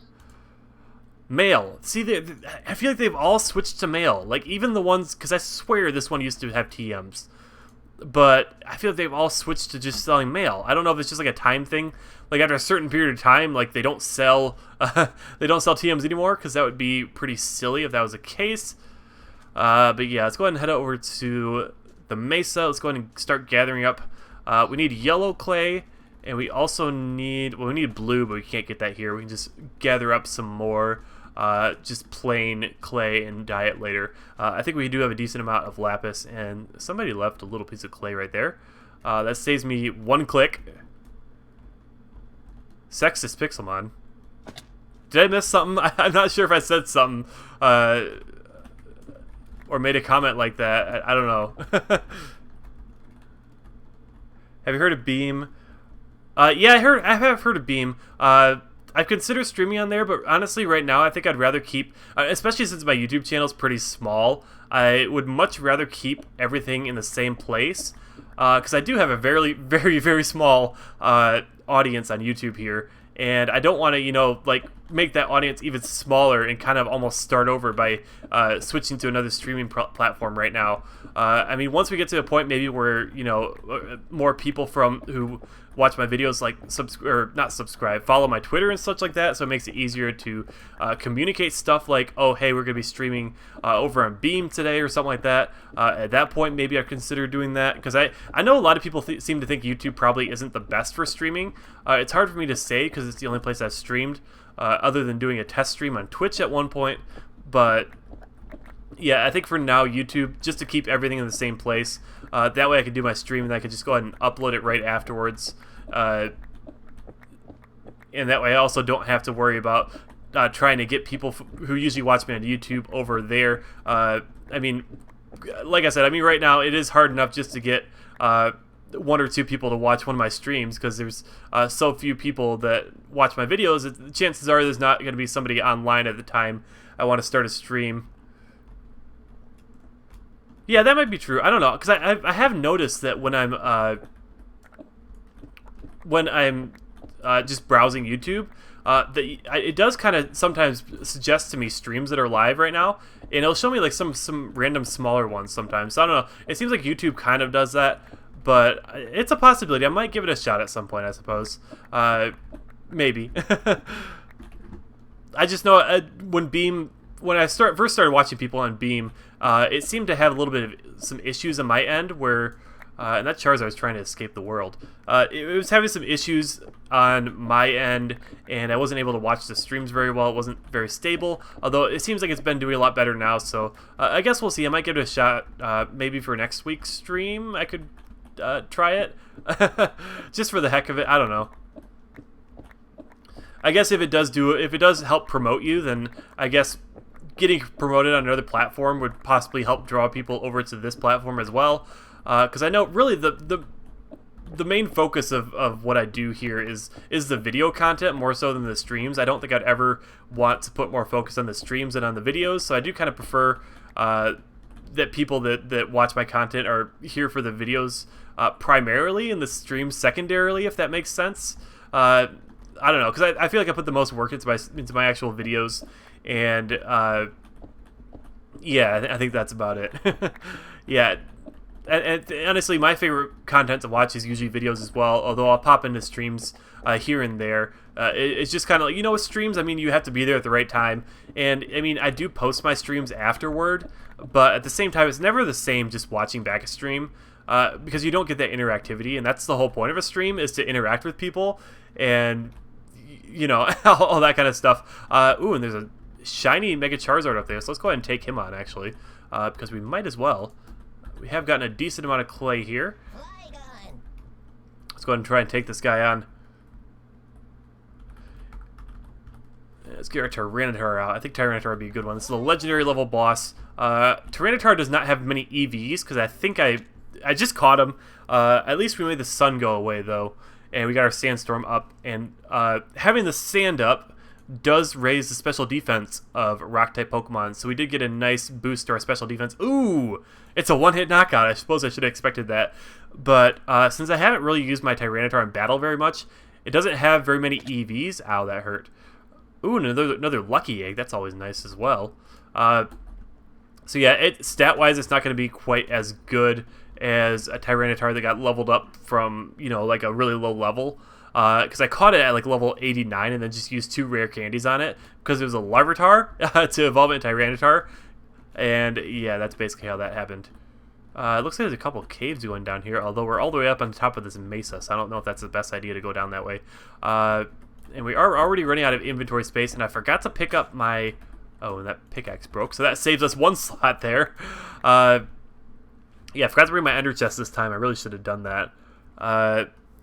Speaker 1: Mail. See, I feel like they've all switched to mail. Like, even the ones... Because I swear this one used to have TMs. But I feel like they've all switched to just selling mail. I don't know if it's just like a time thing. Like, after a certain period of time, like, they don't sell... they don't sell TMs anymore, because that would be pretty silly if that was the case. But yeah, let's go ahead and head over to the Mesa. Let's go ahead and start gathering up. We need yellow clay. And we also need... Well, we need blue, but we can't get that here. We can just gather up some more... just plain clay and dye it later. I think we do have a decent amount of lapis, and somebody left a little piece of clay right there. That saves me 1 click. Sexist Pixelmon. Did I miss something? I'm not sure if I said something or made a comment like that. I don't know. Have you heard of Beam? Yeah, I have heard of Beam. I've considered streaming on there, but honestly, right now, I think I'd rather keep, especially since my YouTube channel is pretty small, I would much rather keep everything in the same place, because I do have a very, very, very small audience on YouTube here, and I don't want to, you know, like, make that audience even smaller and kind of almost start over by switching to another streaming platform right now. I mean, once we get to a point maybe where, you know, more people who watch my videos, like, follow my Twitter and such like that, so it makes it easier to communicate stuff like, oh, hey, we're going to be streaming over on Beam today or something like that. At that point, maybe I'd consider doing that, because I know a lot of people seem to think YouTube probably isn't the best for streaming. It's hard for me to say, because it's the only place I've streamed, other than doing a test stream on Twitch at one point, but yeah, I think for now, YouTube, just to keep everything in the same place. That way I can do my stream, and I can just go ahead and upload it right afterwards. And that way I also don't have to worry about trying to get people who usually watch me on YouTube over there. I mean, like I said, I mean, right now it is hard enough just to get 1 or 2 people to watch one of my streams, because there's so few people that watch my videos. Chances are there's not going to be somebody online at the time I want to start a stream. Yeah, that might be true. I don't know, because I have noticed that when I'm just browsing YouTube, that it does kind of sometimes suggest to me streams that are live right now, and it'll show me like some random smaller ones sometimes. So I don't know. It seems like YouTube kind of does that, but it's a possibility. I might give it a shot at some point, I suppose. Maybe. I just know when I first started watching people on Beam, it seemed to have a little bit of some issues on my end where, and that Charizard was trying to escape the world. It was having some issues on my end, and I wasn't able to watch the streams very well. It wasn't very stable, although it seems like it's been doing a lot better now, so I guess we'll see. I might give it a shot, maybe for next week's stream. I could try it, just for the heck of it. I don't know. I guess if it does help promote you, then I guess getting promoted on another platform would possibly help draw people over to this platform as well. Because I know really the main focus of what I do here is the video content more so than the streams. I don't think I'd ever want to put more focus on the streams than on the videos, so I do kind of prefer that people that watch my content are here for the videos primarily and the streams secondarily, if that makes sense. I don't know, because I feel like I put the most work into my actual videos, and yeah, I think that's about it. Yeah. And honestly, my favorite content to watch is usually videos as well, although I'll pop into streams here and there. It's just kind of like, with streams, I mean, you have to be there at the right time. And, I mean, I do post my streams afterward, but at the same time, it's never the same just watching back a stream because you don't get that interactivity, and that's the whole point of a stream, is to interact with people and, all that kind of stuff. Ooh, and there's a shiny Mega Charizard up there, so let's go ahead and take him on, actually, because we might as well. We have gotten a decent amount of clay here. Let's go ahead and try and take this guy on. Let's get our Tyranitar out. I think Tyranitar would be a good one. This is a legendary level boss. Tyranitar does not have many EVs because I think I just caught him. At least we made the sun go away though, and we got our sandstorm up. And having the sand up does raise the special defense of rock-type Pokemon, so we did get a nice boost to our special defense. Ooh! It's a one-hit knockout. I suppose I should have expected that. But since I haven't really used my Tyranitar in battle very much, it doesn't have very many EVs. Ow, that hurt. Ooh, another Lucky Egg. That's always nice as well. So yeah, stat-wise, it's not going to be quite as good as a Tyranitar that got leveled up from, like a really low level. Because I caught it at like level 89 and then just used 2 rare candies on it because it was a Larvitar to evolve it into Tyranitar. And yeah, that's basically how that happened. It looks like there's a couple of caves going down here, although we're all the way up on top of this mesa, so I don't know if that's the best idea to go down that way. And we are already running out of inventory space, and I forgot to pick up my... Oh, and that pickaxe broke, so that saves us 1 slot there. Yeah, I forgot to bring my ender chest this time. I really should have done that.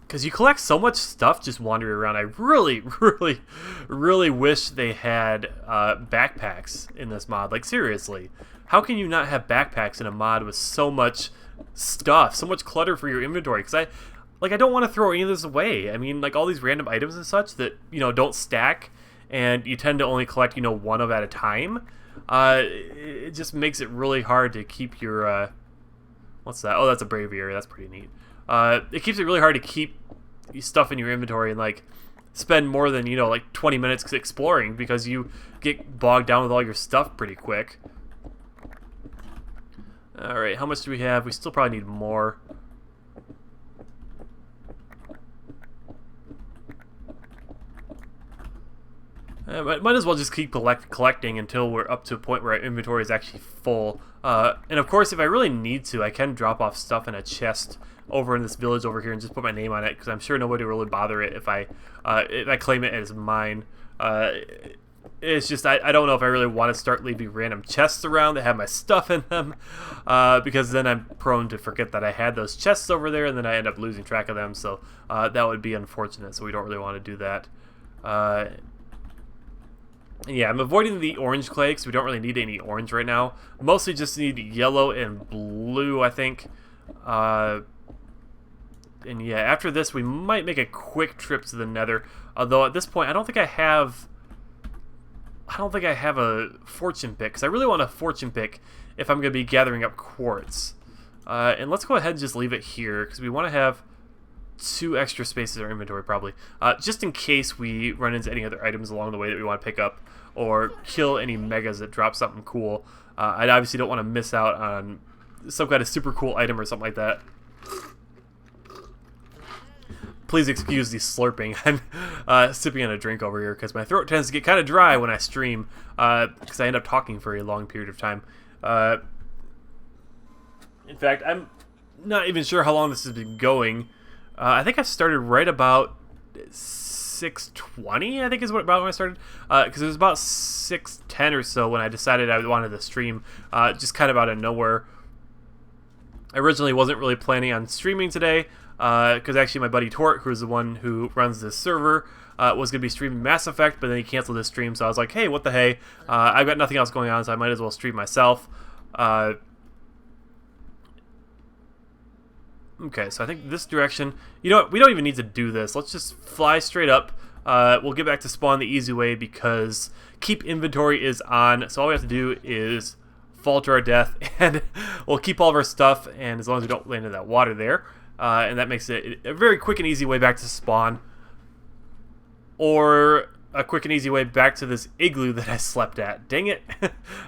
Speaker 1: Because you collect so much stuff just wandering around. I really, really, really wish they had backpacks in this mod. Like, seriously. How can you not have backpacks in a mod with so much stuff, so much clutter for your inventory? Because I don't want to throw any of this away. I mean, like, all these random items and such that, don't stack, and you tend to only collect, one of at a time. It just makes it really hard to keep your... what's that? Oh, that's a Braviary. That's pretty neat. It keeps it really hard to keep stuff in your inventory and like spend more than like 20 minutes exploring because you get bogged down with all your stuff pretty quick. Alright, how much do we have? We still probably need more. Might as well just keep collecting until we're up to a point where our inventory is actually full. And of course, if I really need to, I can drop off stuff in a chest over in this village over here and just put my name on it, because I'm sure nobody will really bother it if I claim it as mine. It's just I don't know if I really want to start leaving random chests around that have my stuff in them, because then I'm prone to forget that I had those chests over there, and then I end up losing track of them. So that would be unfortunate. So we don't really want to do that. Yeah, I'm avoiding the orange clay because we don't really need any orange right now. Mostly just need yellow and blue, I think. And yeah, after this, we might make a quick trip to the Nether. Although at this point, I don't think I have a fortune pick, because I really want a fortune pick if I'm going to be gathering up quartz. And let's go ahead and just leave it here, because we want to have 2 extra spaces in our inventory, probably. Just in case we run into any other items along the way that we want to pick up, or kill any megas that drop something cool. I obviously don't want to miss out on some kind of super cool item or something like that. Please excuse the slurping. I'm sipping on a drink over here because my throat tends to get kind of dry when I stream, because I end up talking for a long period of time. In fact, I'm not even sure how long this has been going. I think I started right about 6:20, I think is about when I started, because it was about 6:10 or so when I decided I wanted to stream, just kind of out of nowhere. I originally wasn't really planning on streaming today, because actually my buddy Tort, who's the one who runs this server, was going to be streaming Mass Effect, but then he canceled his stream, so I was like, hey, what the hey, I've got nothing else going on, so I might as well stream myself. Okay, so I think this direction, you know what, we don't even need to do this. Let's just fly straight up. We'll get back to spawn the easy way because keep inventory is on, so all we have to do is fall to our death, and we'll keep all of our stuff, and as long as we don't land in that water there, and that makes it a very quick and easy way back to spawn, or a quick and easy way back to this igloo that I slept at. Dang it.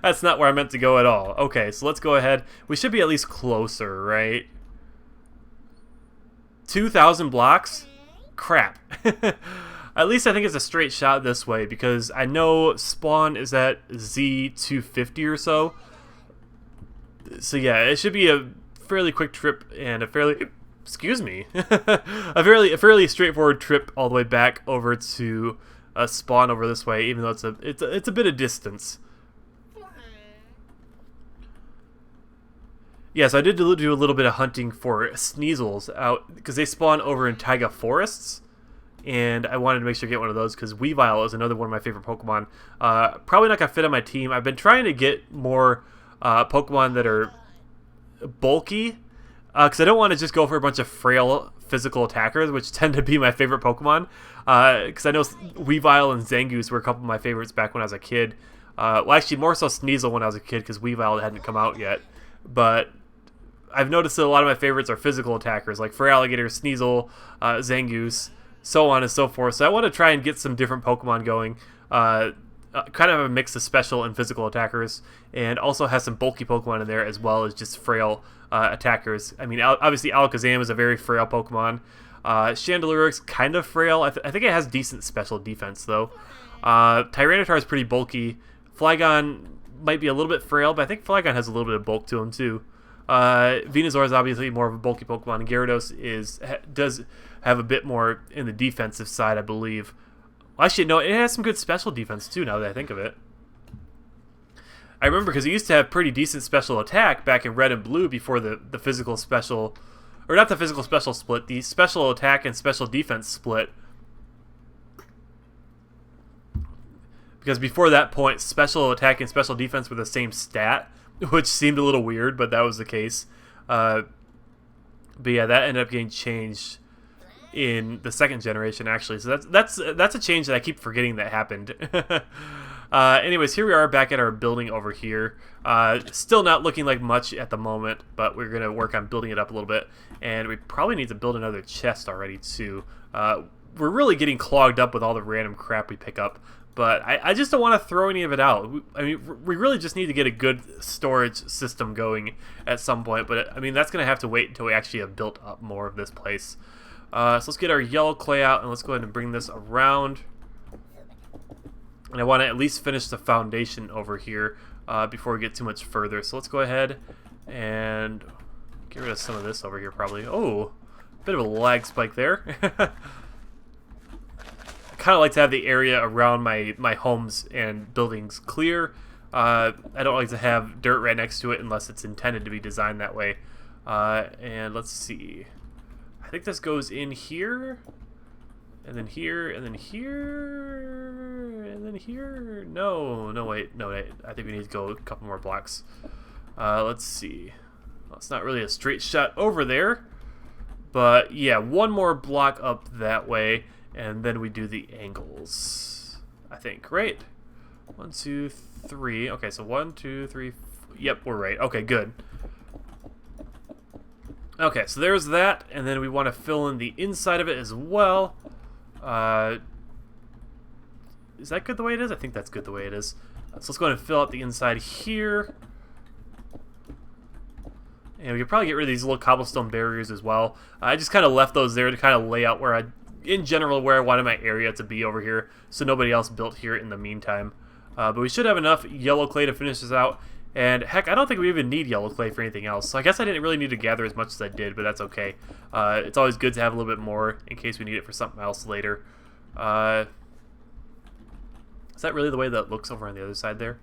Speaker 1: That's not where I meant to go at all. Okay, so let's go ahead. We should be at least closer, right? 2,000 blocks? Crap. At least I think it's a straight shot this way, because I know spawn is at Z250 or so. So yeah, it should be a fairly quick trip and a fairly, excuse me, a fairly straightforward trip all the way back over to spawn over this way, even though it's a bit of distance. Yeah, so I did do a little bit of hunting for Sneasels out, because they spawn over in taiga forests, and I wanted to make sure to get one of those, because Weavile is another one of my favorite Pokemon. Probably not going to fit on my team. I've been trying to get more Pokemon that are bulky, because I don't want to just go for a bunch of frail physical attackers, which tend to be my favorite Pokemon, because I know Weavile and Zangoose were a couple of my favorites back when I was a kid. Well, actually, more so Sneasel when I was a kid, because Weavile hadn't come out yet. But I've noticed that a lot of my favorites are physical attackers, like Feraligatr, Sneasel, Zangoose, so on and so forth. So I want to try and get some different Pokemon going, kind of a mix of special and physical attackers, and also has some bulky Pokemon in there as well as just frail attackers. I mean, obviously Alakazam is a very frail Pokemon. Chandelur's kind of frail. I think it has decent special defense, though. Tyranitar is pretty bulky. Flygon might be a little bit frail, but I think Flygon has a little bit of bulk to him, too. Venusaur is obviously more of a bulky Pokemon, and Gyarados does have a bit more in the defensive side, I believe. Well, actually, no, it has some good special defense, too, now that I think of it. I remember because it used to have pretty decent special attack back in Red and Blue before the physical special, or not the physical special split, the special attack and special defense split. Because before that point, special attack and special defense were the same stat, which seemed a little weird, but that was the case. But yeah, that ended up getting changed in the second generation, actually. So that's a change that I keep forgetting that happened. Anyways, here we are back at our building over here. Still not looking like much at the moment, but we're going to work on building it up a little bit. And we probably need to build another chest already, too. We're really getting clogged up with all the random crap we pick up. But I just don't want to throw any of it out. I mean, we really just need to get a good storage system going at some point. But, I mean, that's going to have to wait until we actually have built up more of this place. So let's get our yellow clay out, and let's go ahead and bring this around. And I want to at least finish the foundation over here before we get too much further. So let's go ahead and get rid of some of this over here probably. Oh, bit of a lag spike there. Kind of like to have the area around my homes and buildings clear. I don't like to have dirt right next to it unless it's intended to be designed that way. And let's see. I think this goes in here, and then here, and then here, and then here. No, wait. I think we need to go a couple more blocks. Let's see. Well, it's not really a straight shot over there, but yeah, one more block up that way. And then we do the angles, I think, right? 1, 2, 3. Okay, so 1, 2, 3. Yep, we're right. Okay, good. Okay, so there's that, and then we want to fill in the inside of it as well. Is that good the way it is? I think that's good the way it is. So let's go ahead and fill out the inside here. And we could probably get rid of these little cobblestone barriers as well. I just kind of left those there to kind of lay out where in general, where I wanted my area to be over here, so nobody else built here in the meantime. But we should have enough yellow clay to finish this out, And heck, I don't think we even need yellow clay for anything else. So I guess I didn't really need to gather as much as I did, but that's okay. It's always good to have a little bit more in case we need it for something else later. Is that really the way that looks over on the other side there?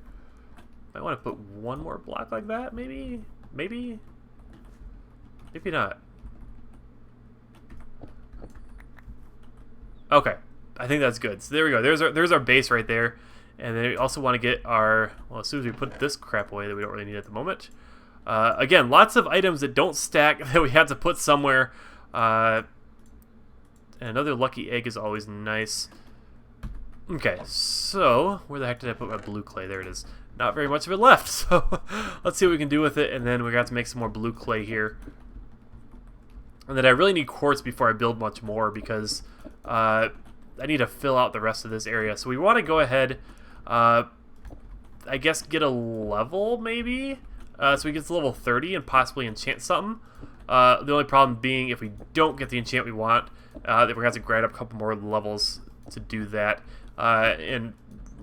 Speaker 1: Might want to put one more block like that, maybe? Maybe? Maybe not. Okay, I think that's good. So there we go. There's our base right there. And then we also want to get our, well, as soon as we put this crap away that we don't really need at the moment. Again, lots of items that don't stack that we have to put somewhere. And another lucky egg is always nice. Okay, so where the heck did I put my blue clay? There it is. Not very much of it left, so let's see what we can do with it, and then we're going to have to make some more blue clay here. And then I really need quartz before I build much more, because I need to fill out the rest of this area. So we want to go ahead, I guess get a level, maybe? So we get to level 30 and possibly enchant something. The only problem being if we don't get the enchant we want, then we're going to have to grind up a couple more levels to do that. And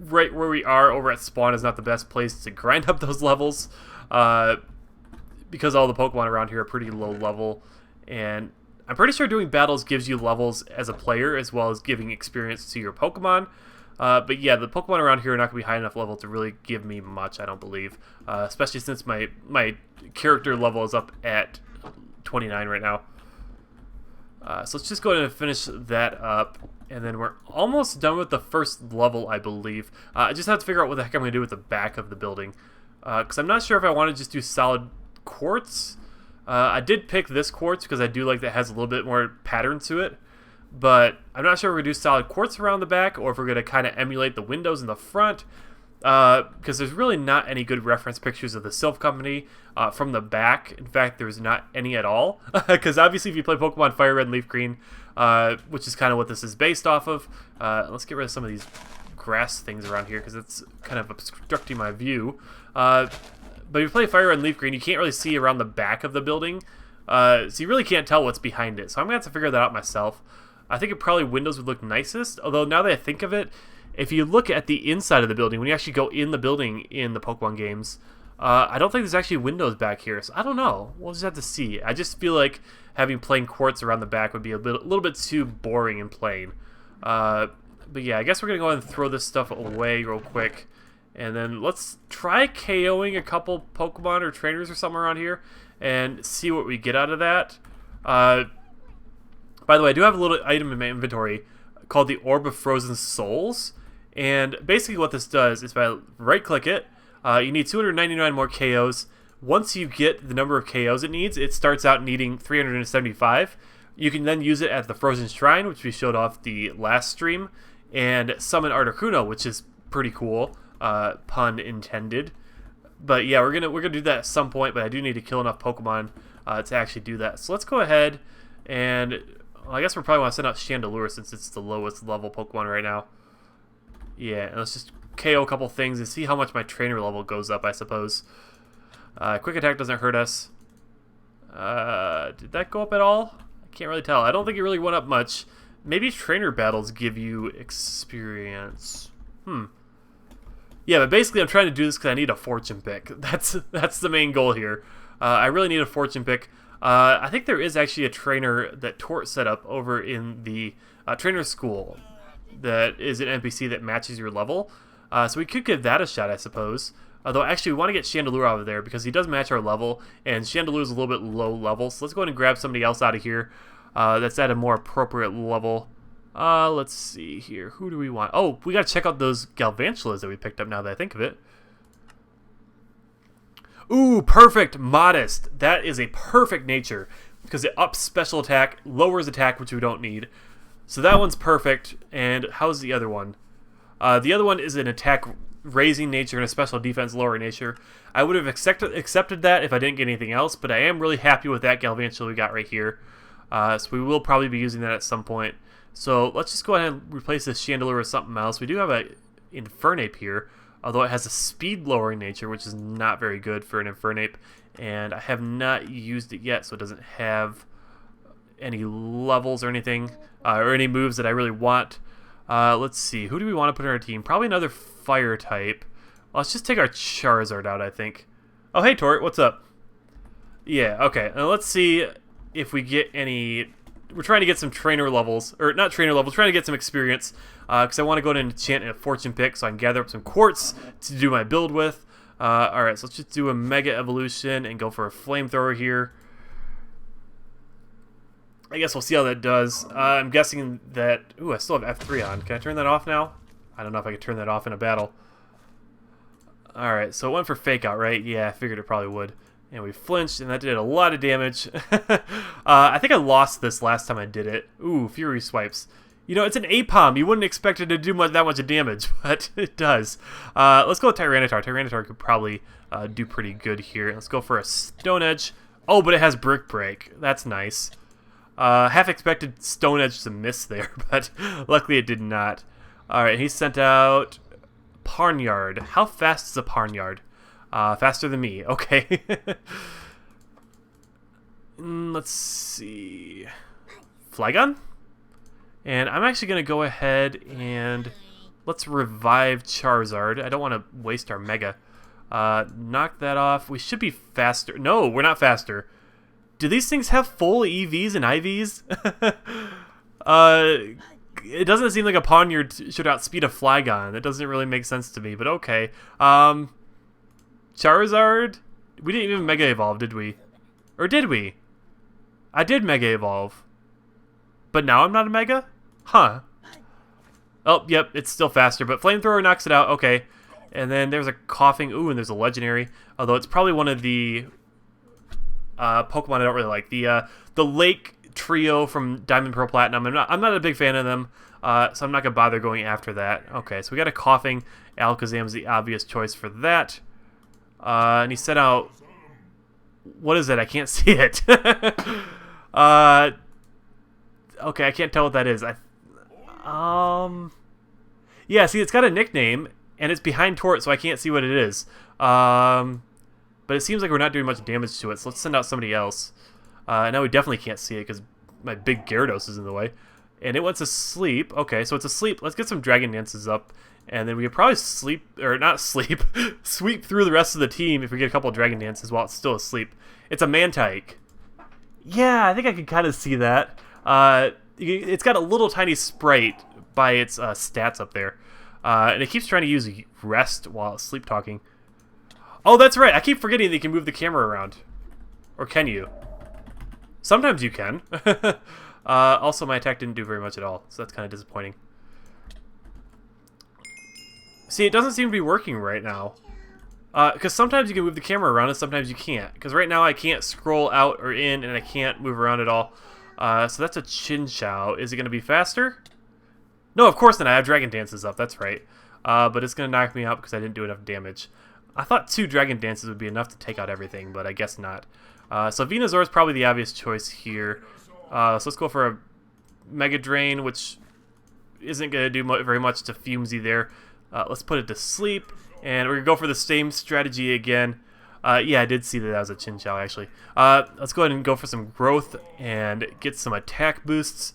Speaker 1: right where we are over at spawn is not the best place to grind up those levels, because all the Pokemon around here are pretty low level, and I'm pretty sure doing battles gives you levels as a player as well as giving experience to your Pokemon. But yeah, the Pokemon around here are not going to be high enough level to really give me much, I don't believe, especially since my character level is up at 29 right now. So let's just go ahead and finish that up, and then we're almost done with the first level, I believe. I just have to figure out what the heck I'm going to do with the back of the building, because I'm not sure if I want to just do solid quartz. I did pick this quartz because I do like that it has a little bit more pattern to it, but I'm not sure if we're going to do solid quartz around the back or if we're going to kind of emulate the windows in the front, because there's really not any good reference pictures of the Sylph Company from the back. In fact, there's not any at all, because obviously if you play Pokemon Fire Red and Leaf Green, which is kind of what this is based off of, let's get rid of some of these grass things around here because it's kind of obstructing my view. But if you play Fire Red and Leaf Green, you can't really see around the back of the building, so you really can't tell what's behind it. So I'm going to have to figure that out myself. I think probably windows would look nicest, although now that I think of it, if you look at the inside of the building, when you actually go in the building in the Pokemon games, I don't think there's actually windows back here, so I don't know. We'll just have to see. I just feel like having plain quartz around the back would be a little bit too boring and plain. But yeah, I guess we're going to go ahead and throw this stuff away real quick. And then let's try KOing a couple Pokemon or trainers or something around here and see what we get out of that. By the way, I do have a little item in my inventory called the Orb of Frozen Souls. And basically what this does is if I right-click it, you need 299 more KOs. Once you get the number of KOs it needs, it starts out needing 375. You can then use it at the Frozen Shrine, which we showed off the last stream, and summon Articuno, which is pretty cool. Pun intended. But yeah, we're gonna do that at some point, but I do need to kill enough Pokemon to actually do that. So let's go ahead and, well, I guess we're probably want to send out Chandelure since it's the lowest level Pokemon right now. Yeah, and let's just KO a couple things and see how much my trainer level goes up, I suppose. Quick attack doesn't hurt us. Did that go up at all? I can't really tell. I don't think it really went up much. Maybe trainer battles give you experience. Yeah, but basically I'm trying to do this because I need a fortune pick. That's the main goal here. I really need a fortune pick. I think there is actually a trainer that Tort set up over in the trainer school that is an NPC that matches your level. So we could give that a shot, I suppose. Although actually we want to get Chandelure out of there because he does match our level, and Chandelure is a little bit low level. So let's go ahead and grab somebody else out of here that's at a more appropriate level. Let's see here. Who do we want? Oh, we got to check out those Galvantulas that we picked up now that I think of it. Ooh, perfect. Modest. That is a perfect nature because it ups special attack, lowers attack, which we don't need. So that one's perfect. And how's the other one? The other one is an attack raising nature and a special defense lowering nature. I would have accepted that if I didn't get anything else, but I am really happy with that Galvantula we got right here. So we will probably be using that at some point. So let's just go ahead and replace this Chandelure with something else. We do have an Infernape here, although it has a speed lowering nature, which is not very good for an Infernape. And I have not used it yet, so it doesn't have any levels or anything, or any moves that I really want. Let's see, who do we want to put in our team? Probably another fire type. Let's just take our Charizard out, I think. Oh, hey, Tort, what's up? Yeah, okay. Now let's see if we get any... We're trying to get some trainer levels, or not trainer levels, trying to get some experience, because I want to go ahead and enchant a fortune pick so I can gather up some quartz to do my build with. Alright, so let's just do a mega evolution and go for a flamethrower here. I guess we'll see how that does. I'm guessing that... Ooh, I still have F3 on. Can I turn that off now? I don't know if I can turn that off in a battle. Alright, so it went for fake out, right? Yeah, I figured it probably would. And we flinched, and that did a lot of damage. I think I lost this last time I did it. Ooh, Fury Swipes. You know, it's an Apom. You wouldn't expect it to do that much damage, but it does. Let's go with Tyranitar. Tyranitar could probably do pretty good here. Let's go for a Stone Edge. Oh, but it has Brick Break. That's nice. Half expected Stone Edge to miss there, but luckily it did not. Alright, he sent out Parnyard. How fast is a Parnyard? Faster than me. Okay. Let's see. Flygon? And I'm actually going to go ahead and let's revive Charizard. I don't want to waste our Mega. Knock that off. We should be faster. No, we're not faster. Do these things have full EVs and IVs? It doesn't seem like a Pawniard should outspeed a Flygon. That doesn't really make sense to me, but okay. Charizard? We didn't even Mega Evolve, did we? Or did we? I did Mega Evolve. But now I'm not a Mega? Huh. Oh, yep, it's still faster, but Flamethrower knocks it out. Okay. And then there's a Coughing. Ooh, and there's a Legendary. Although it's probably one of the Pokemon I don't really like. The Lake Trio from Diamond Pearl Platinum. I'm not a big fan of them, so I'm not going to bother going after that. Okay, so we got a Coughing. Alakazam's the obvious choice for that. And he sent out... What is it? I can't see it. Okay, I can't tell what that is. Yeah, see, it's got a nickname, and it's behind Tort, so I can't see what it is. But it seems like we're not doing much damage to it, so let's send out somebody else. Now we definitely can't see it because my big Gyarados is in the way. And it went to sleep. Okay, so it's asleep. Let's get some Dragon Dances up. And then we could probably sleep, or not sleep, sweep through the rest of the team if we get a couple of Dragon Dances while it's still asleep. It's a Mantike. Yeah, I think I can kind of see that. It's got a little tiny Sprite by its stats up there. And it keeps trying to use rest while it's sleep talking. Oh, that's right. I keep forgetting that you can move the camera around. Or can you? Sometimes you can. Also, my attack didn't do very much at all, so that's kind of disappointing. See, it doesn't seem to be working right now. Because sometimes you can move the camera around and sometimes you can't. Because right now I can't scroll out or in and I can't move around at all. So that's a Chinchou. Is it going to be faster? No, of course not. I have Dragon Dances up. That's right. But it's going to knock me out because I didn't do enough damage. I thought 2 Dragon Dances would be enough to take out everything, but I guess not. So Venusaur is probably the obvious choice here. So let's go for a Mega Drain, which isn't going to do very much to Fumesy there. Let's put it to sleep, and we're going to go for the same strategy again. Yeah, I did see that was a Chinchou, actually. Let's go ahead and go for some growth and get some attack boosts,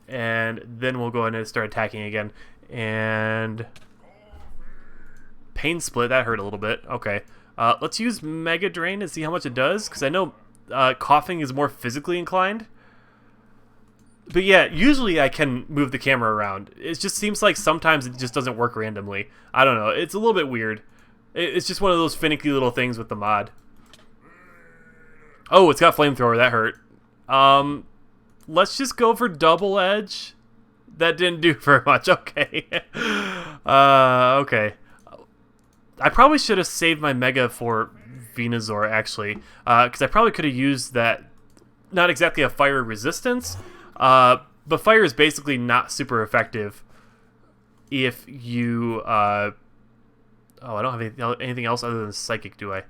Speaker 1: and then we'll go ahead and start attacking again. And Pain Split, that hurt a little bit. Okay. Let's use Mega Drain and see how much it does, because I know Coughing is more physically inclined. But yeah, usually I can move the camera around. It just seems like sometimes it just doesn't work randomly. I don't know. It's a little bit weird. It's just one of those finicky little things with the mod. Oh, it's got Flamethrower. That hurt. Let's just go for Double Edge. That didn't do very much. Okay. Okay. I probably should have saved my Mega for Venusaur, actually. Because I probably could have used that. Not exactly a fire resistance. But fire is basically not super effective if you, oh, I don't have anything else other than Psychic, do I?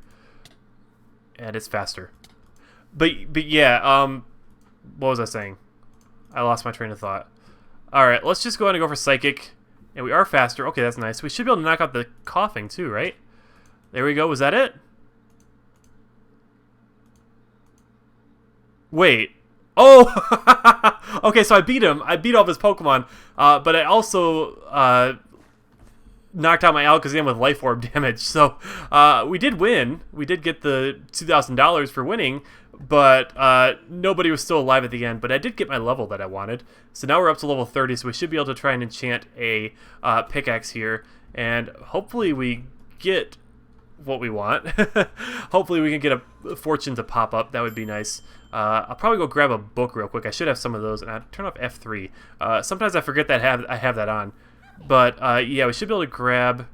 Speaker 1: And it's faster. But yeah, what was I saying? I lost my train of thought. Alright, let's just go ahead and go for Psychic. And we are faster. Okay, that's nice. We should be able to knock out the Coughing too, right? There we go. Was that it? Wait. Oh! Okay, so I beat him. I beat all of his Pokemon. But I also knocked out my Alakazam with Life Orb damage. So we did win. We did get the $2,000 for winning, but nobody was still alive at the end. But I did get my level that I wanted. So now we're up to level 30, so we should be able to try and enchant a pickaxe here. And hopefully we get what we want. Hopefully we can get a fortune to pop up. That would be nice. I'll probably go grab a book real quick. I should have some of those. And I'll turn off F3. Sometimes I forget that I have that on. But yeah, we should be able to grab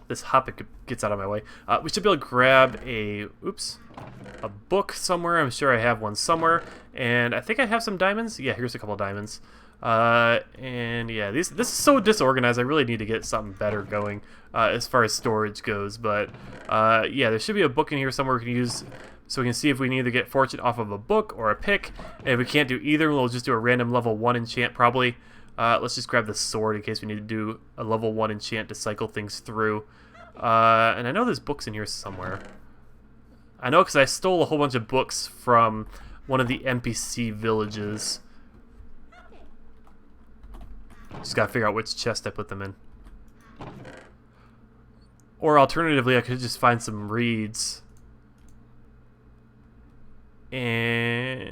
Speaker 1: this hop. Gets out of my way. We should be able to grab a book somewhere. I'm sure I have one somewhere. And I think I have some diamonds. Yeah, here's a couple of diamonds. And yeah, this is so disorganized. I really need to get something better going as far as storage goes. But yeah, there should be a book in here somewhere we can use, so we can see if we can either get fortune off of a book or a pick. And if we can't do either, we'll just do a random level 1 enchant probably. Let's just grab the sword in case we need to do a level 1 enchant to cycle things through. And I know there's books in here somewhere. I know because I stole a whole bunch of books from one of the NPC villages. Just gotta figure out which chest I put them in. Or alternatively, I could just find some reeds. And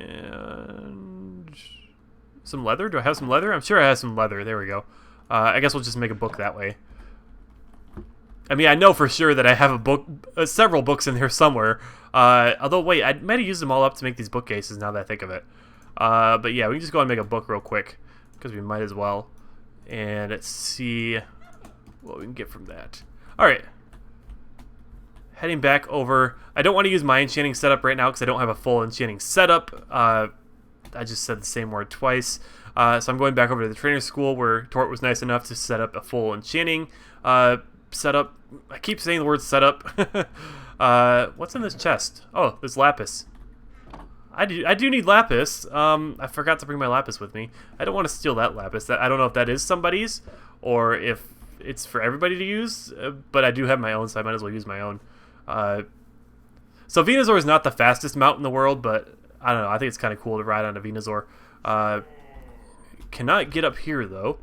Speaker 1: some leather? Do I have some leather? I'm sure I have some leather. There we go. I guess we'll just make a book that way. I mean, I know for sure that I have a book, several books in there somewhere. Although, wait, I might have used them all up to make these bookcases now that I think of it. But yeah, we can just go and make a book real quick, because we might as well. And let's see what we can get from that. Alright. Heading back over. I don't want to use my enchanting setup right now because I don't have a full enchanting setup. I just said the same word twice. So I'm going back over to the trainer school where Tort was nice enough to set up a full enchanting setup. I keep saying the word setup. What's in this chest? Oh, there's lapis. I do need lapis. I forgot to bring my lapis with me. I don't want to steal that lapis. I don't know if that is somebody's or if it's for everybody to use, but I do have my own, so I might as well use my own. So Venusaur is not the fastest mount in the world, but I don't know. I think it's kind of cool to ride on a Venusaur. Cannot get up here, though.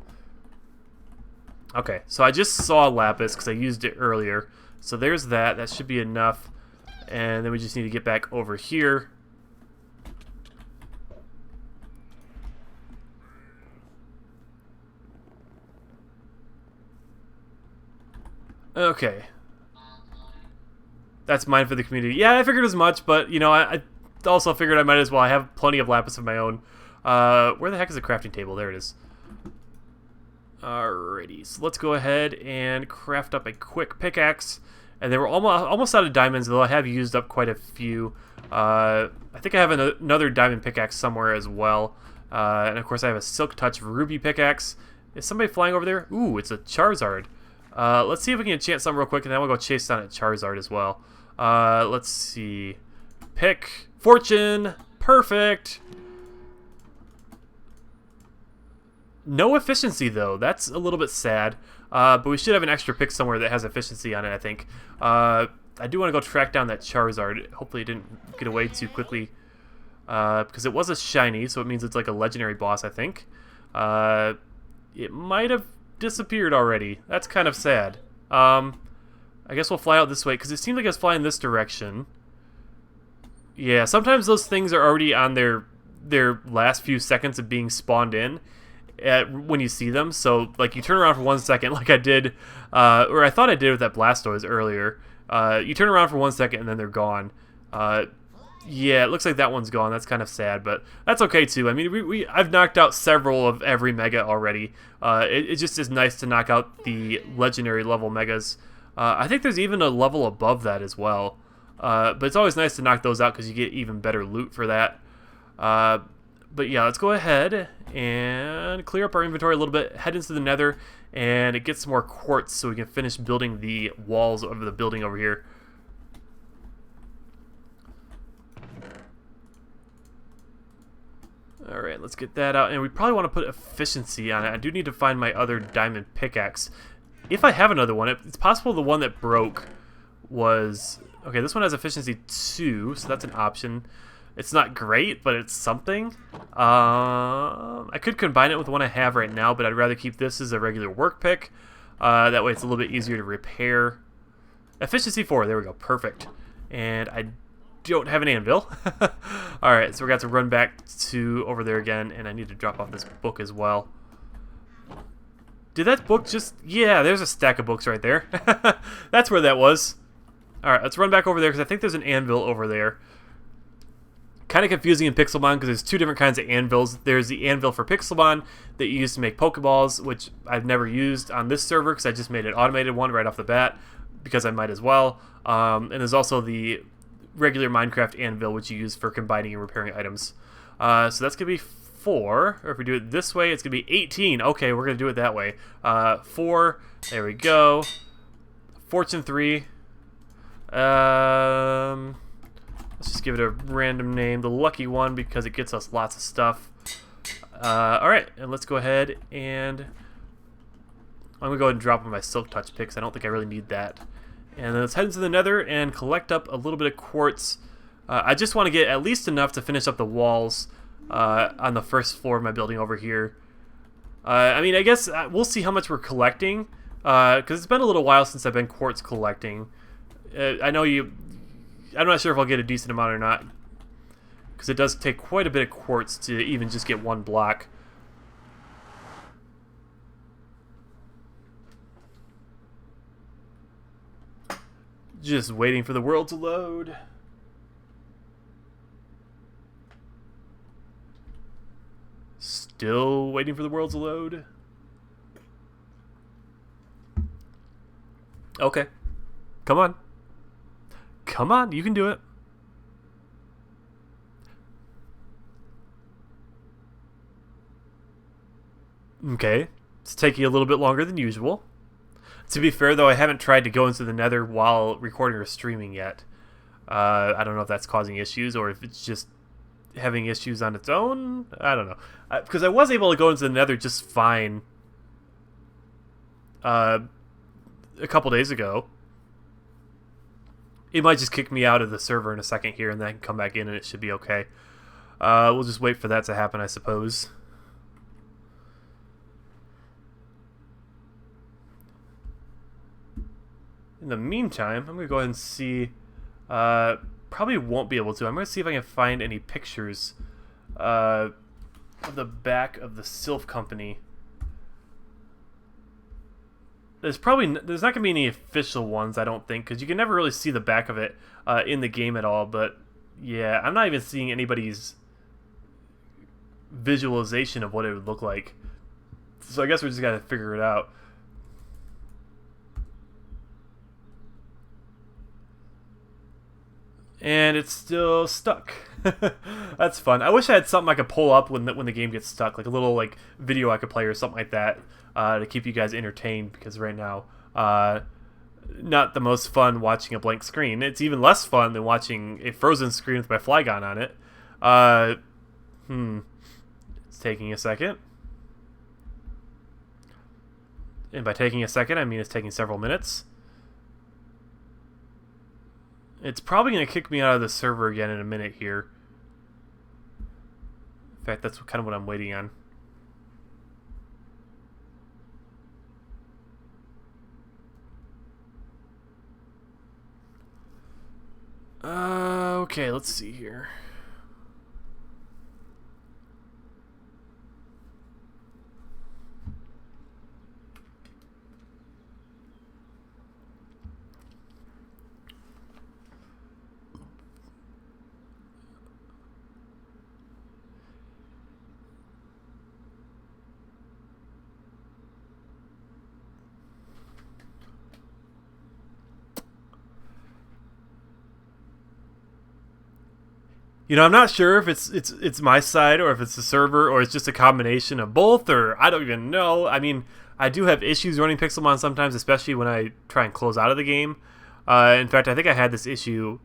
Speaker 1: Okay, so I just saw lapis because I used it earlier. So there's that. That should be enough. And then we just need to get back over here. Okay. That's mine for the community. Yeah, I figured as much, but, you know, I also figured I might as well. I have plenty of lapis of my own. Where the heck is the crafting table? There it is. Alrighty, so let's go ahead and craft up a quick pickaxe. And they were almost out of diamonds, though I have used up quite a few. I think I have another diamond pickaxe somewhere as well. And, of course, I have a Silk Touch ruby pickaxe. Is somebody flying over there? Ooh, it's a Charizard. Let's see if we can enchant something real quick, and then we'll go chase down a Charizard as well. Let's see. Pick. Fortune. Perfect. No efficiency, though. That's a little bit sad. But we should have an extra pick somewhere that has efficiency on it, I think. I do want to go track down that Charizard. Hopefully it didn't get away too quickly. Because it was a shiny, so it means it's like a legendary boss, I think. It might have disappeared already. That's kind of sad. I guess we'll fly out this way because it seemed like I was flying this direction. Yeah, sometimes those things are already on their last few seconds of being spawned in when you see them. So like you turn around for 1 second, like I did, or I thought I did with that Blastoise earlier. You turn around for 1 second and then they're gone. Yeah, it looks like that one's gone. That's kind of sad, but that's okay too. I mean, I've knocked out several of every mega already. It just is nice to knock out the legendary level megas. I think there's even a level above that as well. But it's always nice to knock those out because you get even better loot for that. But yeah, let's go ahead and clear up our inventory a little bit, head into the nether, and get some more quartz so we can finish building the walls of the building over here. Alright, let's get that out. And we probably want to put efficiency on it. I do need to find my other diamond pickaxe. If I have another one, it's possible the one that broke was... Okay, this one has efficiency 2, so that's an option. It's not great, but it's something. I could combine it with one I have right now, but I'd rather keep this as a regular work pick. That way it's a little bit easier to repair. Efficiency 4, there we go, perfect. And I don't have an anvil. Alright, so we're going to have to run back to over there again, and I need to drop off this book as well. Did that book just... Yeah, there's a stack of books right there. That's where that was. Alright, let's run back over there, because I think there's an anvil over there. Kind of confusing in Pixelmon, because there's two different kinds of anvils. There's the anvil for Pixelmon that you use to make Pokeballs, which I've never used on this server, because I just made an automated one right off the bat, because I might as well. And there's also the regular Minecraft anvil, which you use for combining and repairing items. So that's going to be 4, or if we do it this way, it's going to be 18. Okay, we're going to do it that way. 4, there we go. Fortune 3. Let's just give it a random name, the lucky one, because it gets us lots of stuff. Alright, and let's go ahead and... I'm going to go ahead and drop my Silk Touch picks. I don't think I really need that. And then let's head into the Nether and collect up a little bit of quartz. I just want to get at least enough to finish up the walls on the first floor of my building over here. I mean, I guess we'll see how much we're collecting, because it's been a little while since I've been quartz collecting. I know I'm not sure if I'll get a decent amount or not, because it does take quite a bit of quartz to even just get one block. Just waiting for the world to load. Still waiting for the world to load. Okay. Come on. Come on, you can do it. Okay. It's taking a little bit longer than usual. To be fair, though, I haven't tried to go into the Nether while recording or streaming yet. I don't know if that's causing issues or if it's just having issues on its own. I don't know. Because I was able to go into the Nether just fine a couple days ago. It might just kick me out of the server in a second here, and then I can come back in and it should be okay. We'll just wait for that to happen, I suppose. In the meantime, I'm going to go ahead and see... probably won't be able to. I'm going to see if I can find any pictures of the back of the Sylph Company. There's not going to be any official ones, I don't think, because you can never really see the back of it in the game at all. But yeah, I'm not even seeing anybody's visualization of what it would look like. So I guess we just got to figure it out. And it's still stuck. That's fun. I wish I had something I could pull up when the game gets stuck, like a little video I could play or something like that to keep you guys entertained. Because right now, not the most fun watching a blank screen. It's even less fun than watching a frozen screen with my Flygon on it. It's taking a second. And by taking a second, I mean it's taking several minutes. It's probably going to kick me out of the server again in a minute here. In fact, that's kind of what I'm waiting on. Okay, let's see here. You know, I'm not sure if it's my side or if it's the server or it's just a combination of both, or I don't even know. I mean, I do have issues running Pixelmon sometimes, especially when I try and close out of the game. In fact, I think I had this issue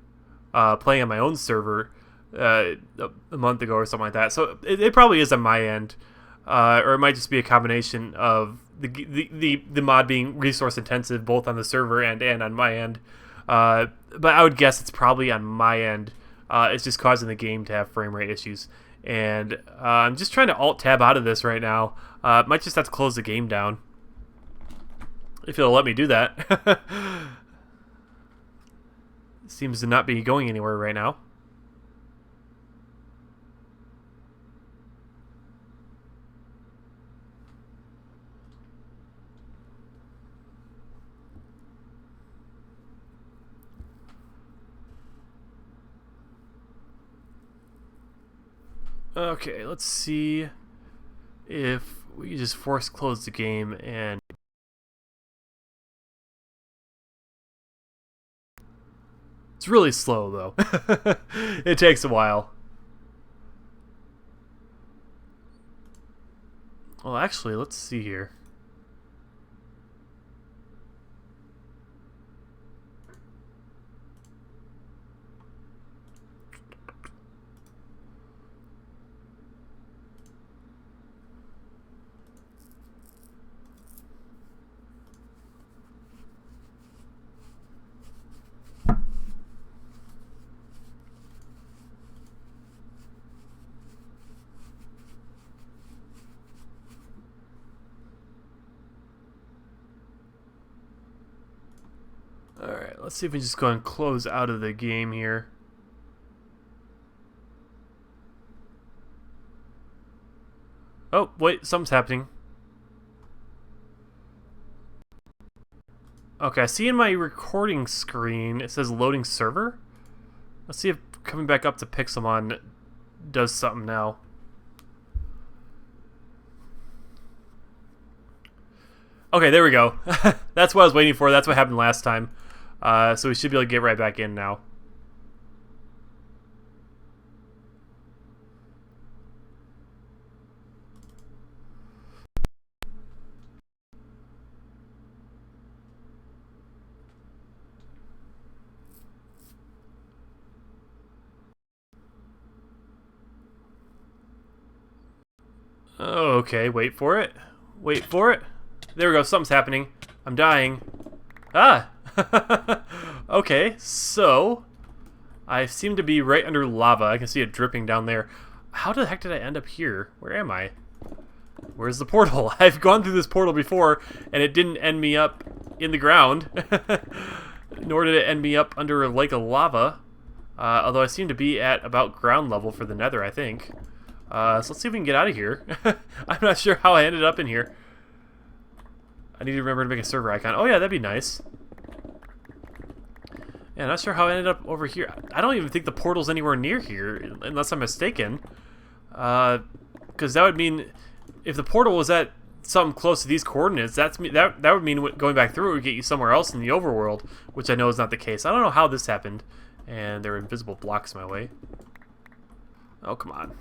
Speaker 1: playing on my own server a month ago or something like that. So it probably is on my end, or it might just be a combination of the mod being resource intensive both on the server and on my end. But I would guess it's probably on my end. It's just causing the game to have frame rate issues. And I'm just trying to alt-tab out of this right now. Might just have to close the game down. If it'll let me do that. Seems to not be going anywhere right now. Okay, let's see if we just force close the game and... It's really slow, though. It takes a while. Well, actually, let's see here. Alright, let's see if we just go and close out of the game here. Oh, wait, something's happening. Okay, I see in my recording screen it says loading server. Let's see if coming back up to Pixelmon does something now. Okay, there we go. That's what I was waiting for. That's what happened last time. So we should be able to get right back in now. Okay, wait for it. Wait for it. There we go, something's happening. I'm dying. Ah! Okay, so... I seem to be right under lava. I can see it dripping down there. How the heck did I end up here? Where am I? Where's the portal? I've gone through this portal before, and it didn't end me up in the ground. Nor did it end me up under a lake of lava. Although I seem to be at about ground level for the nether, I think. So let's see if we can get out of here. I'm not sure how I ended up in here. I need to remember to make a server icon. Oh yeah, that'd be nice. Yeah, not sure how I ended up over here. I don't even think the portal's anywhere near here, unless I'm mistaken. Because that would mean, if the portal was at something close to these coordinates, that would mean going back through it would get you somewhere else in the overworld, which I know is not the case. I don't know how this happened. And there were invisible blocks my way. Oh, come on.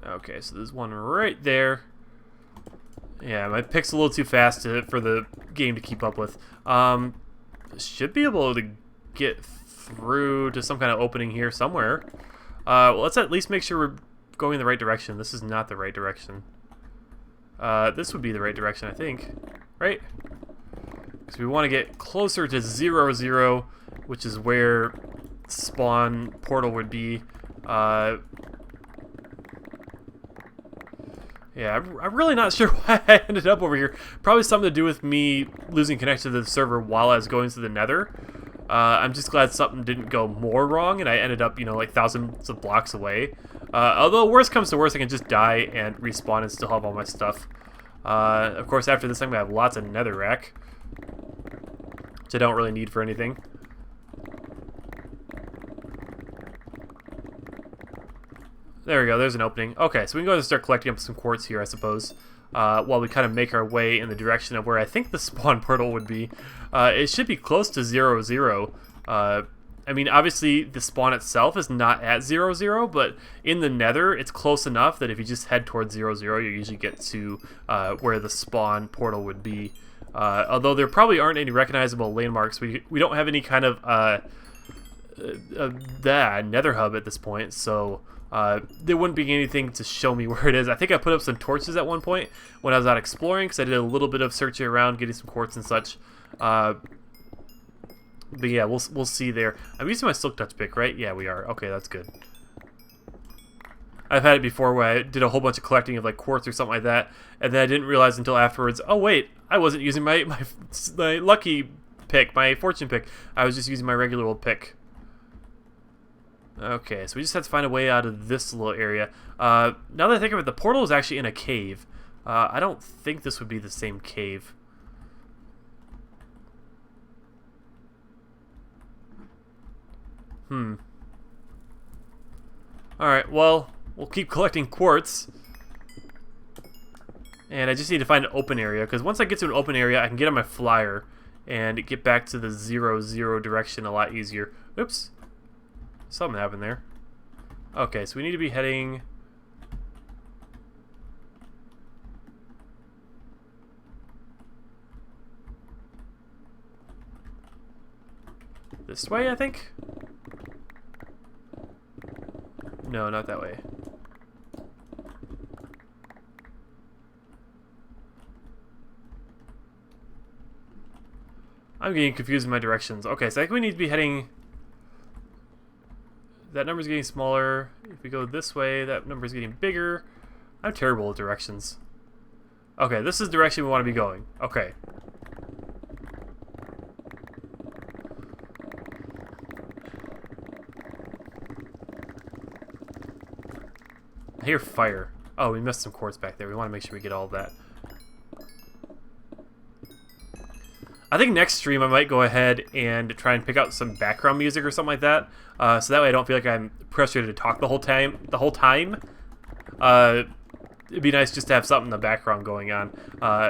Speaker 1: Okay, so there's one right there. Yeah, my pick's a little too fast for the game to keep up with. Should be able to get through to some kind of opening here somewhere. Well, let's at least make sure we're going in the right direction. This is not the right direction. This would be the right direction, I think. Right? Because we want to get closer to 0, 0, which is where spawn portal would be. Yeah, I'm really not sure why I ended up over here. Probably something to do with me losing connection to the server while I was going to the nether. I'm just glad something didn't go more wrong and I ended up, you know, like thousands of blocks away. Although worst comes to worst, I can just die and respawn and still have all my stuff. Of course, after this, I'm going to have lots of netherrack, which I don't really need for anything. There we go, there's an opening. Okay, so we can go and start collecting up some quartz here, I suppose, while we kind of make our way in the direction of where I think the spawn portal would be. It should be close to 0, 0. I mean, obviously, the spawn itself is not at 0, 0, but in the nether, it's close enough that if you just head towards 0, 0, you usually get to where the spawn portal would be. Although there probably aren't any recognizable landmarks. We don't have any kind of nether hub at this point, so... there wouldn't be anything to show me where it is. I think I put up some torches at one point when I was out exploring, because I did a little bit of searching around, getting some quartz and such. But yeah, we'll see there. I'm using my silk touch pick, right? Yeah, we are. Okay, that's good. I've had it before where I did a whole bunch of collecting of like quartz or something like that, and then I didn't realize until afterwards, oh wait, I wasn't using my lucky pick, my fortune pick. I was just using my regular old pick. Okay, so we just have to find a way out of this little area. Now that I think of it, the portal is actually in a cave. I don't think this would be the same cave. Alright, well, we'll keep collecting quartz. And I just need to find an open area, because once I get to an open area, I can get on my flyer and get back to the 0-0 direction a lot easier. Oops. Something happened there. Okay, so we need to be heading... this way, I think? No, not that way. I'm getting confused in my directions. Okay, so I think we need to be heading... that number's getting smaller. If we go this way, that number's getting bigger. I'm terrible at directions. Okay, this is the direction we want to be going. Okay. I hear fire. Oh, we missed some quartz back there. We want to make sure we get all of that. I think next stream I might go ahead and try and pick out some background music or something like that, so that way I don't feel like I'm pressured to talk the whole time. It'd be nice just to have something in the background going on,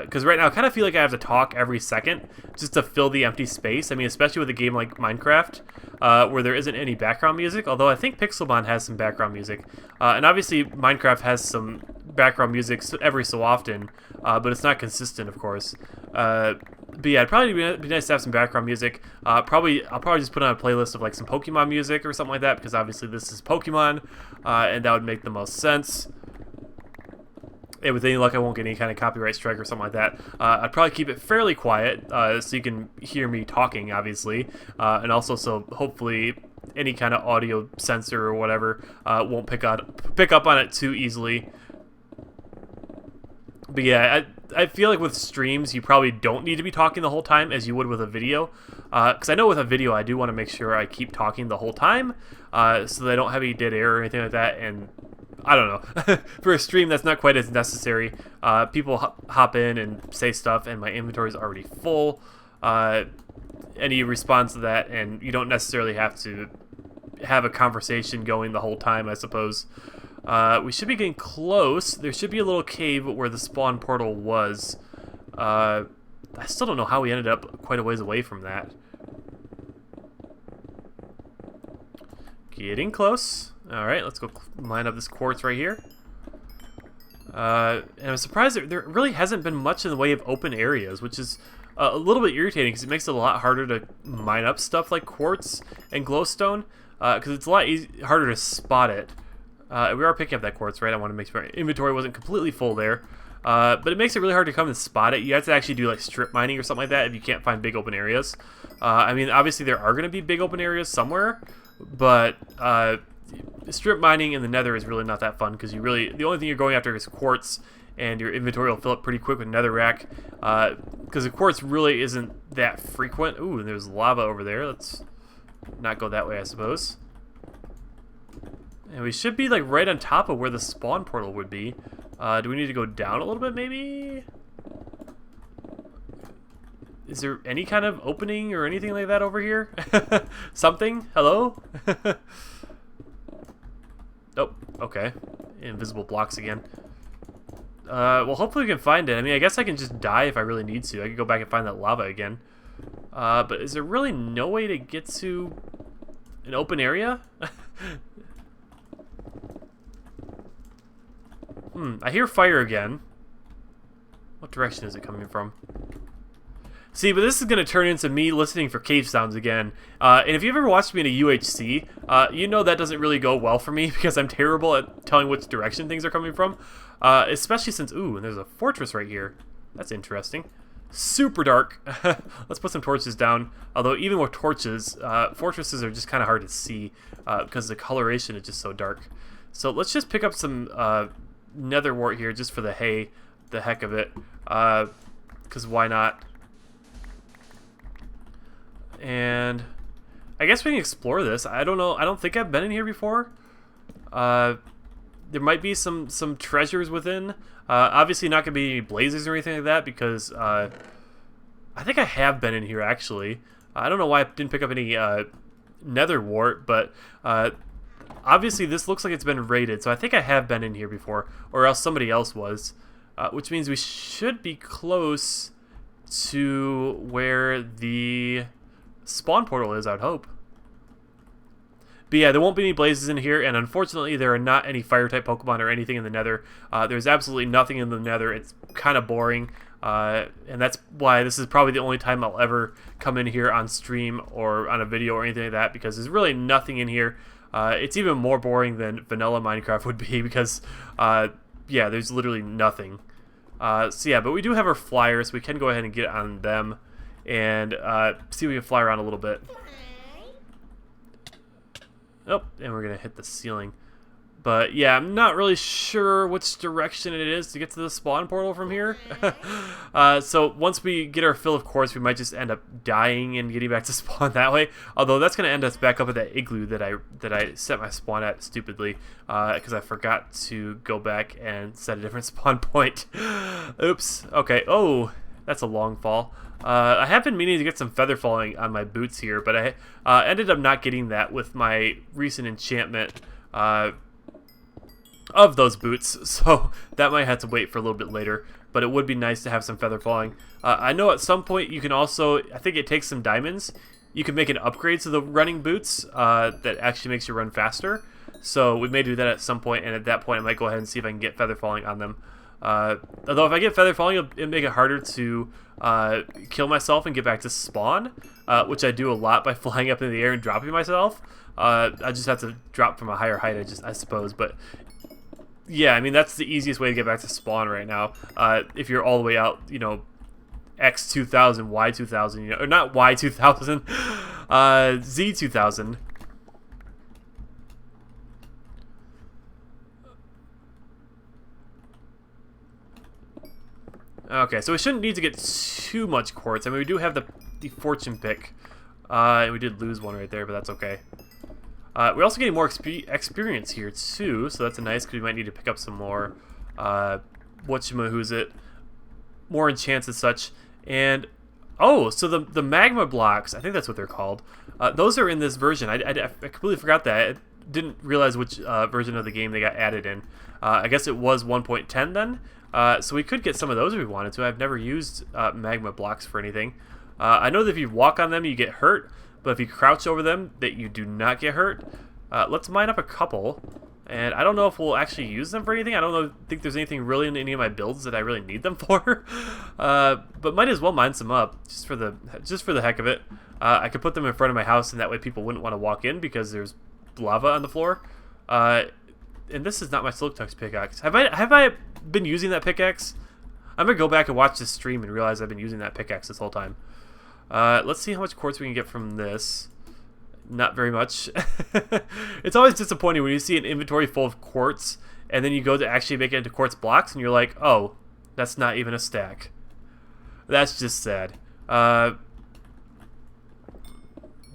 Speaker 1: because right now I kind of feel like I have to talk every second just to fill the empty space. I mean, especially with a game like Minecraft, where there isn't any background music, although I think Pixelmon has some background music. And obviously Minecraft has some background music every so often, but it's not consistent, of course. But yeah, it'd probably be nice to have some background music. I'll probably just put on a playlist of like some Pokemon music or something like that, because obviously this is Pokemon, and that would make the most sense. And with any luck, I won't get any kind of copyright strike or something like that. I'd probably keep it fairly quiet, so you can hear me talking, obviously, and also so hopefully any kind of audio sensor or whatever won't pick up on it too easily. But yeah, I feel like with streams, you probably don't need to be talking the whole time as you would with a video. Because I know with a video, I do want to make sure I keep talking the whole time, so that I don't have any dead air or anything like that. And I don't know. For a stream, that's not quite as necessary. People hop in and say stuff, and my inventory is already full. And you respond to that, and you don't necessarily have to have a conversation going the whole time, I suppose. We should be getting close. There should be a little cave where the spawn portal was. I still don't know how we ended up quite a ways away from that. Getting close. Alright, let's go mine up this quartz right here. And I'm surprised there really hasn't been much in the way of open areas, which is a little bit irritating because it makes it a lot harder to mine up stuff like quartz and glowstone, because it's a lot harder to spot it. We are picking up that quartz, right? I want to make sure my inventory wasn't completely full there. But it makes it really hard to come and spot it. You have to actually do like strip mining or something like that if you can't find big open areas. I mean, obviously there are going to be big open areas somewhere, but strip mining in the nether is really not that fun, because the only thing you're going after is quartz, and your inventory will fill up pretty quick with netherrack, because the quartz really isn't that frequent. Ooh, and there's lava over there. Let's not go that way, I suppose. And we should be like right on top of where the spawn portal would be. Do we need to go down a little bit, maybe? Is there any kind of opening or anything like that over here? Something? Hello? Oh, okay. Invisible blocks again. Well, hopefully we can find it. I mean, I guess I can just die if I really need to. I could go back and find that lava again. But is there really no way to get to an open area? I hear fire again. What direction is it coming from? See, but this is going to turn into me listening for cave sounds again. And if you've ever watched me in a UHC, you know that doesn't really go well for me because I'm terrible at telling which direction things are coming from. Especially since, ooh, and there's a fortress right here. That's interesting. Super dark. Let's put some torches down. Although even with torches, fortresses are just kind of hard to see because the coloration is just so dark. So let's just pick up some nether wart here just for the heck of it. Because why not? And I guess we can explore this. I don't know. I don't think I've been in here before. There might be some treasures within. Obviously not going to be any blazes or anything like that because I think I have been in here actually. I don't know why I didn't pick up any nether wart, but obviously this looks like it's been raided, so I think I have been in here before, or else somebody else was, which means we should be close to where the spawn portal is, I'd hope. But yeah, there won't be any blazes in here, and unfortunately there are not any fire-type Pokemon or anything in the nether. There's absolutely nothing in the nether. It's kind of boring, and that's why this is probably the only time I'll ever come in here on stream or on a video or anything like that, because there's really nothing in here. It's even more boring than vanilla Minecraft would be because, yeah, there's literally nothing. So yeah, but we do have our flyers, so we can go ahead and get on them and see if we can fly around a little bit. Oh, and we're going to hit the ceiling. But yeah, I'm not really sure which direction it is to get to the spawn portal from here. So once we get our fill of quartz, we might just end up dying and getting back to spawn that way. Although that's going to end us back up at that igloo that I set my spawn at stupidly, because I forgot to go back and set a different spawn point. Oops. Okay. Oh, that's a long fall. I have been meaning to get some feather falling on my boots here, but I ended up not getting that with my recent enchantment of those boots, so that might have to wait for a little bit later, but it would be nice to have some feather falling. I know at some point you can also, I think it takes some diamonds, you can make an upgrade to the running boots that actually makes you run faster, so we may do that at some point, and at that point I might go ahead and see if I can get feather falling on them. Although if I get feather falling, it'll make it harder to kill myself and get back to spawn, which I do a lot by flying up in the air and dropping myself. I just have to drop from a higher height, I suppose, but yeah, I mean, that's the easiest way to get back to spawn right now. If you're all the way out, you know, X2000, Y2000, you know, or not Y2000, Z2000. Okay, so we shouldn't need to get too much quartz. I mean, we do have the fortune pick, and we did lose one right there, but that's okay. We're also getting more experience here too, so that's nice because we might need to pick up some more whatchamahoosit, more enchants and such. And oh, so the magma blocks, I think that's what they're called. Those are in this version. I completely forgot that. I didn't realize which version of the game they got added in. I guess it was 1.10 then. So we could get some of those if we wanted to. I've never used magma blocks for anything. I know that if you walk on them, you get hurt. But if you crouch over them, that you do not get hurt. Let's mine up a couple, and I don't know if we'll actually use them for anything. I don't think there's anything really in any of my builds that I really need them for. But might as well mine some up just for the heck of it. I could put them in front of my house, and that way people wouldn't want to walk in because there's lava on the floor. And this is not my silk touch pickaxe. Have I been using that pickaxe? I'm gonna go back and watch this stream and realize I've been using that pickaxe this whole time. Let's see how much quartz we can get from this. Not very much. It's always disappointing when you see an inventory full of quartz and then you go to actually make it into quartz blocks and you're like, oh, that's not even a stack. That's just sad. But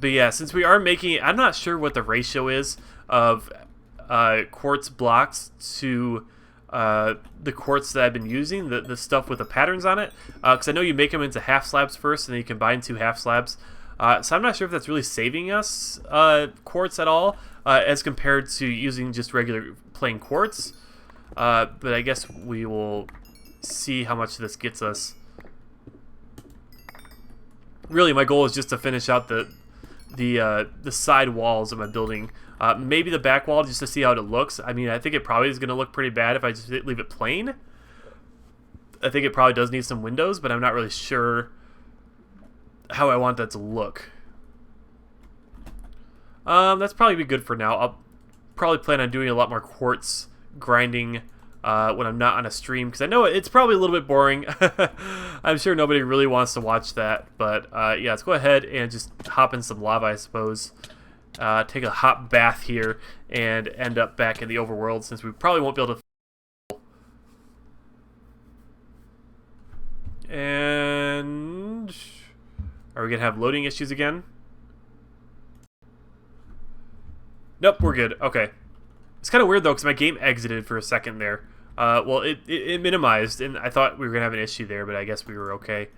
Speaker 1: yeah, since we are making, I'm not sure what the ratio is of quartz blocks to the quartz that I've been using, the stuff with the patterns on it, because I know you make them into half slabs first and then you combine 2 half slabs, so I'm not sure if that's really saving us quartz at all as compared to using just regular plain quartz, but I guess we will see how much this gets us. Really, my goal is just to finish out the side walls of my building. Maybe the back wall just to see how it looks. I mean, I think it probably is going to look pretty bad if I just leave it plain. I think it probably does need some windows, but I'm not really sure how I want that to look. That's probably be good for now. I'll probably plan on doing a lot more quartz grinding when I'm not on a stream, because I know it's probably a little bit boring. I'm sure nobody really wants to watch that, but yeah, let's go ahead and just hop in some lava, I suppose. take a hot bath here, and end up back in the overworld, since we probably won't be able to. And are we gonna have loading issues again? Nope, we're good. Okay. It's kind of weird though, because my game exited for a second there. Well, it minimized, and I thought we were gonna have an issue there, but I guess we were okay.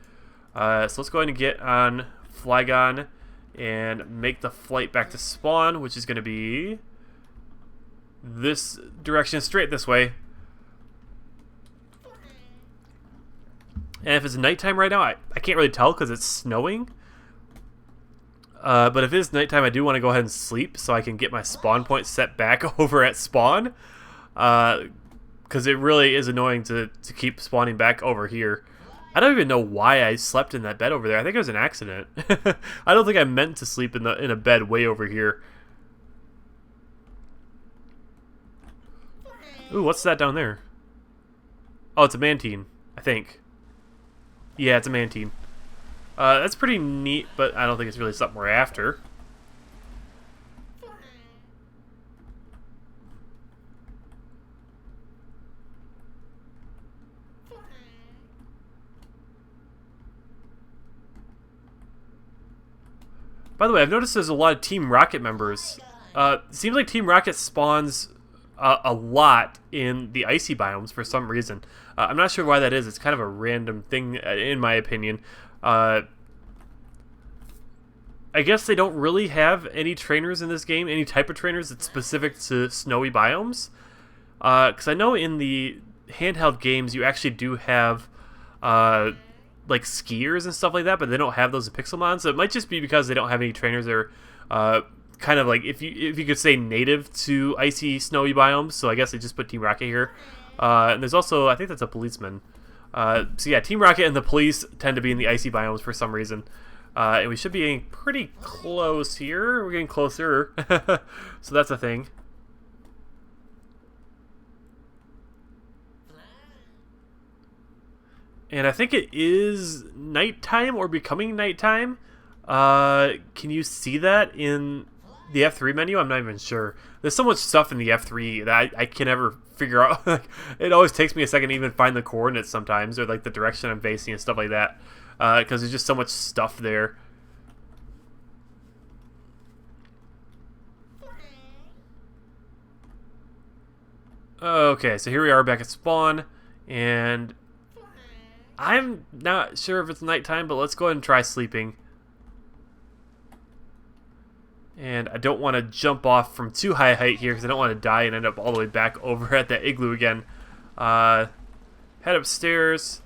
Speaker 1: So let's go ahead and get on Flygon and make the flight back to spawn, which is gonna be this direction, straight this way. And if it's nighttime right now, I can't really tell because it's snowing. But if it is nighttime, I do want to go ahead and sleep so I can get my spawn point set back over at spawn. Because it really is annoying to keep spawning back over here. I don't even know why I slept in that bed over there. I think it was an accident. I don't think I meant to sleep in a bed way over here. Ooh, what's that down there? Oh, it's a mantine, I think. Yeah, it's a mantine. That's pretty neat, but I don't think it's really something we're after. By the way, I've noticed there's a lot of Team Rocket members. Seems like Team Rocket spawns a lot in the icy biomes for some reason. I'm not sure why that is. It's kind of a random thing, in my opinion. I guess they don't really have any trainers in this game, any type of trainers that's specific to snowy biomes. Because I know in the handheld games you actually do have like skiers and stuff like that, but they don't have those in Pixelmon. So it might just be because they don't have any trainers that are kind of like, if you could say, native to icy, snowy biomes. So I guess they just put Team Rocket here. And there's also, I think that's a policeman. So yeah, Team Rocket and the police tend to be in the icy biomes for some reason. And we should be getting pretty close here. We're getting closer. So that's a thing. And I think it is nighttime or becoming nighttime. Can you see that in the F3 menu? I'm not even sure. There's so much stuff in the F3 that I can never figure out. It always takes me a second to even find the coordinates sometimes, or like the direction I'm facing and stuff like that. Because there's just so much stuff there. Okay, so here we are back at spawn, and I'm not sure if it's nighttime, but let's go ahead and try sleeping. And I don't want to jump off from too high a height here because I don't want to die and end up all the way back over at that igloo again. Head upstairs.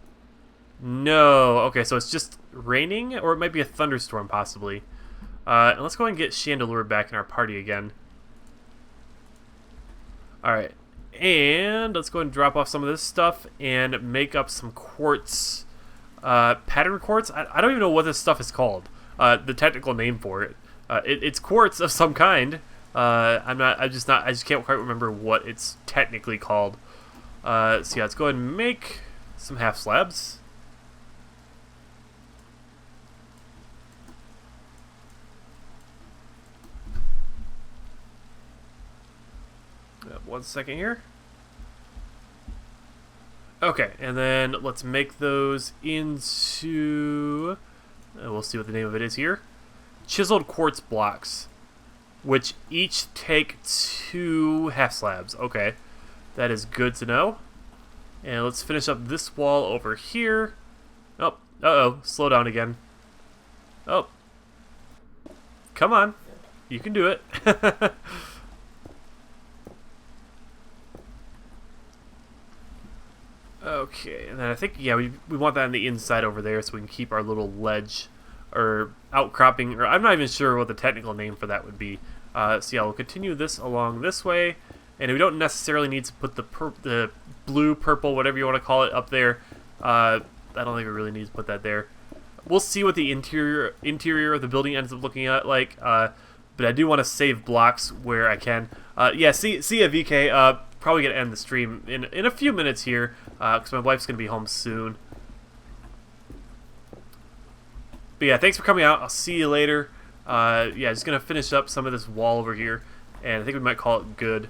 Speaker 1: No. Okay, so it's just raining, or it might be a thunderstorm possibly. And let's go ahead and get Chandelure back in our party again. Alright. And let's go ahead and drop off some of this stuff and make up some quartz. Pattern quartz? I don't even know what this stuff is called. The technical name for it. It's quartz of some kind. I just can't quite remember what it's technically called. So yeah, let's go ahead and make some half slabs. One second here. Okay, and then let's make those into, we'll see what the name of it is here. Chiseled quartz blocks, which each take 2 half slabs. Okay, that is good to know. And let's finish up this wall over here. Oh, uh-oh, slow down again. Oh, come on, you can do it. Okay, and then I think, yeah, we want that on the inside over there so we can keep our little ledge or outcropping, or I'm not even sure what the technical name for that would be. So yeah, we'll continue this along this way, and we don't necessarily need to put the blue, purple, whatever you want to call it, up there. I don't think we really need to put that there. We'll see what the interior of the building ends up looking at like, but I do want to save blocks where I can. Yeah, see ya, VK. Probably gonna end the stream in a few minutes here, because my wife's gonna be home soon. But yeah, thanks for coming out. I'll see you later. Yeah, just gonna finish up some of this wall over here, and I think we might call it good.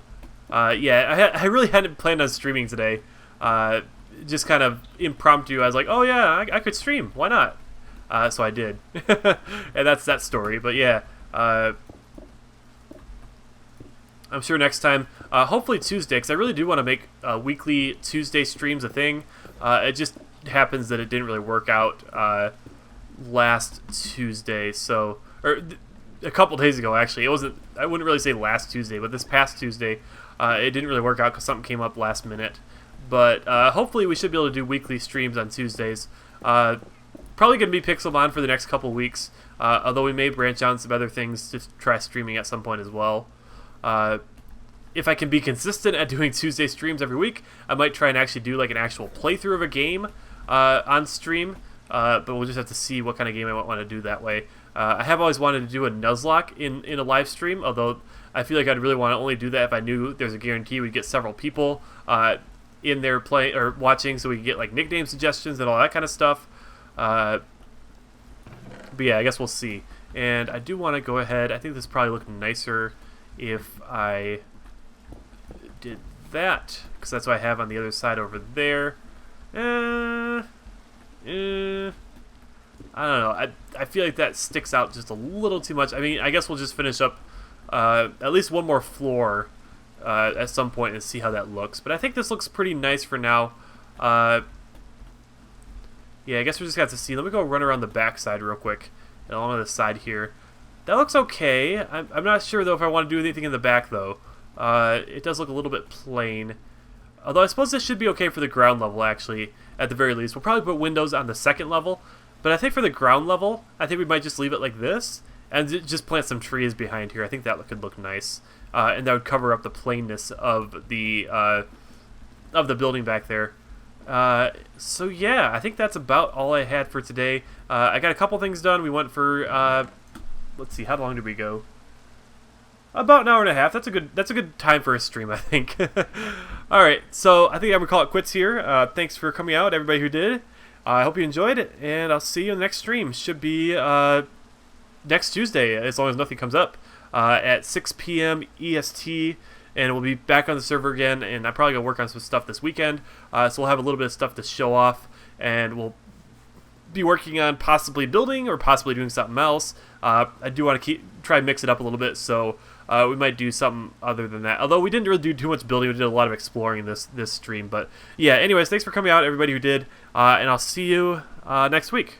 Speaker 1: Yeah, I really hadn't planned on streaming today. Just kind of impromptu. I was like, oh yeah, I could stream. Why not? So I did, and that's that story. But yeah, I'm sure next time, hopefully Tuesday, because I really do want to make weekly Tuesday streams a thing. It just happens that it didn't really work out last Tuesday, so a couple days ago actually. It wasn't. I wouldn't really say last Tuesday, but this past Tuesday, it didn't really work out because something came up last minute. But hopefully we should be able to do weekly streams on Tuesdays. Probably going to be Pixelmon for the next couple weeks, although we may branch out on some other things to try streaming at some point as well. If I can be consistent at doing Tuesday streams every week, I might try and actually do like an actual playthrough of a game on stream, but we'll just have to see what kind of game I want to do that way. I have always wanted to do a Nuzlocke in a live stream, although I feel like I'd really want to only do that if I knew there's a guarantee we'd get several people in there playing or watching, so we could get like nickname suggestions and all that kind of stuff. But yeah, I guess we'll see. And I do want to go ahead. I think this probably looked nicer if I did that, because that's what I have on the other side over there. I don't know. I feel like that sticks out just a little too much. I mean, I guess we'll just finish up at least one more floor at some point and see how that looks. But I think this looks pretty nice for now. Yeah, I guess we just got to see. Let me go run around the back side real quick and along the side here. That looks okay. I'm not sure, though, if I want to do anything in the back, though. It does look a little bit plain. Although I suppose this should be okay for the ground level, actually, at the very least. We'll probably put windows on the second level. But I think for the ground level, I think we might just leave it like this and just plant some trees behind here. I think that could look nice. And that would cover up the plainness of the building back there. So yeah, I think that's about all I had for today. I got a couple things done. We went for let's see, how long did we go? About an hour and a half. That's a good time for a stream, I think. All right, so I think I'm gonna call it quits here. Thanks for coming out, everybody who did. I hope you enjoyed it, and I'll see you in the next stream. Should be next Tuesday, as long as nothing comes up, at 6 p.m. EST. And we'll be back on the server again, and I'm probably going to work on some stuff this weekend. So we'll have a little bit of stuff to show off, and we'll be working on possibly building or possibly doing something else. I do want to try and mix it up a little bit, so we might do something other than that. Although we didn't really do too much building, we did a lot of exploring this stream. But yeah, anyways, thanks for coming out, everybody who did, and I'll see you next week.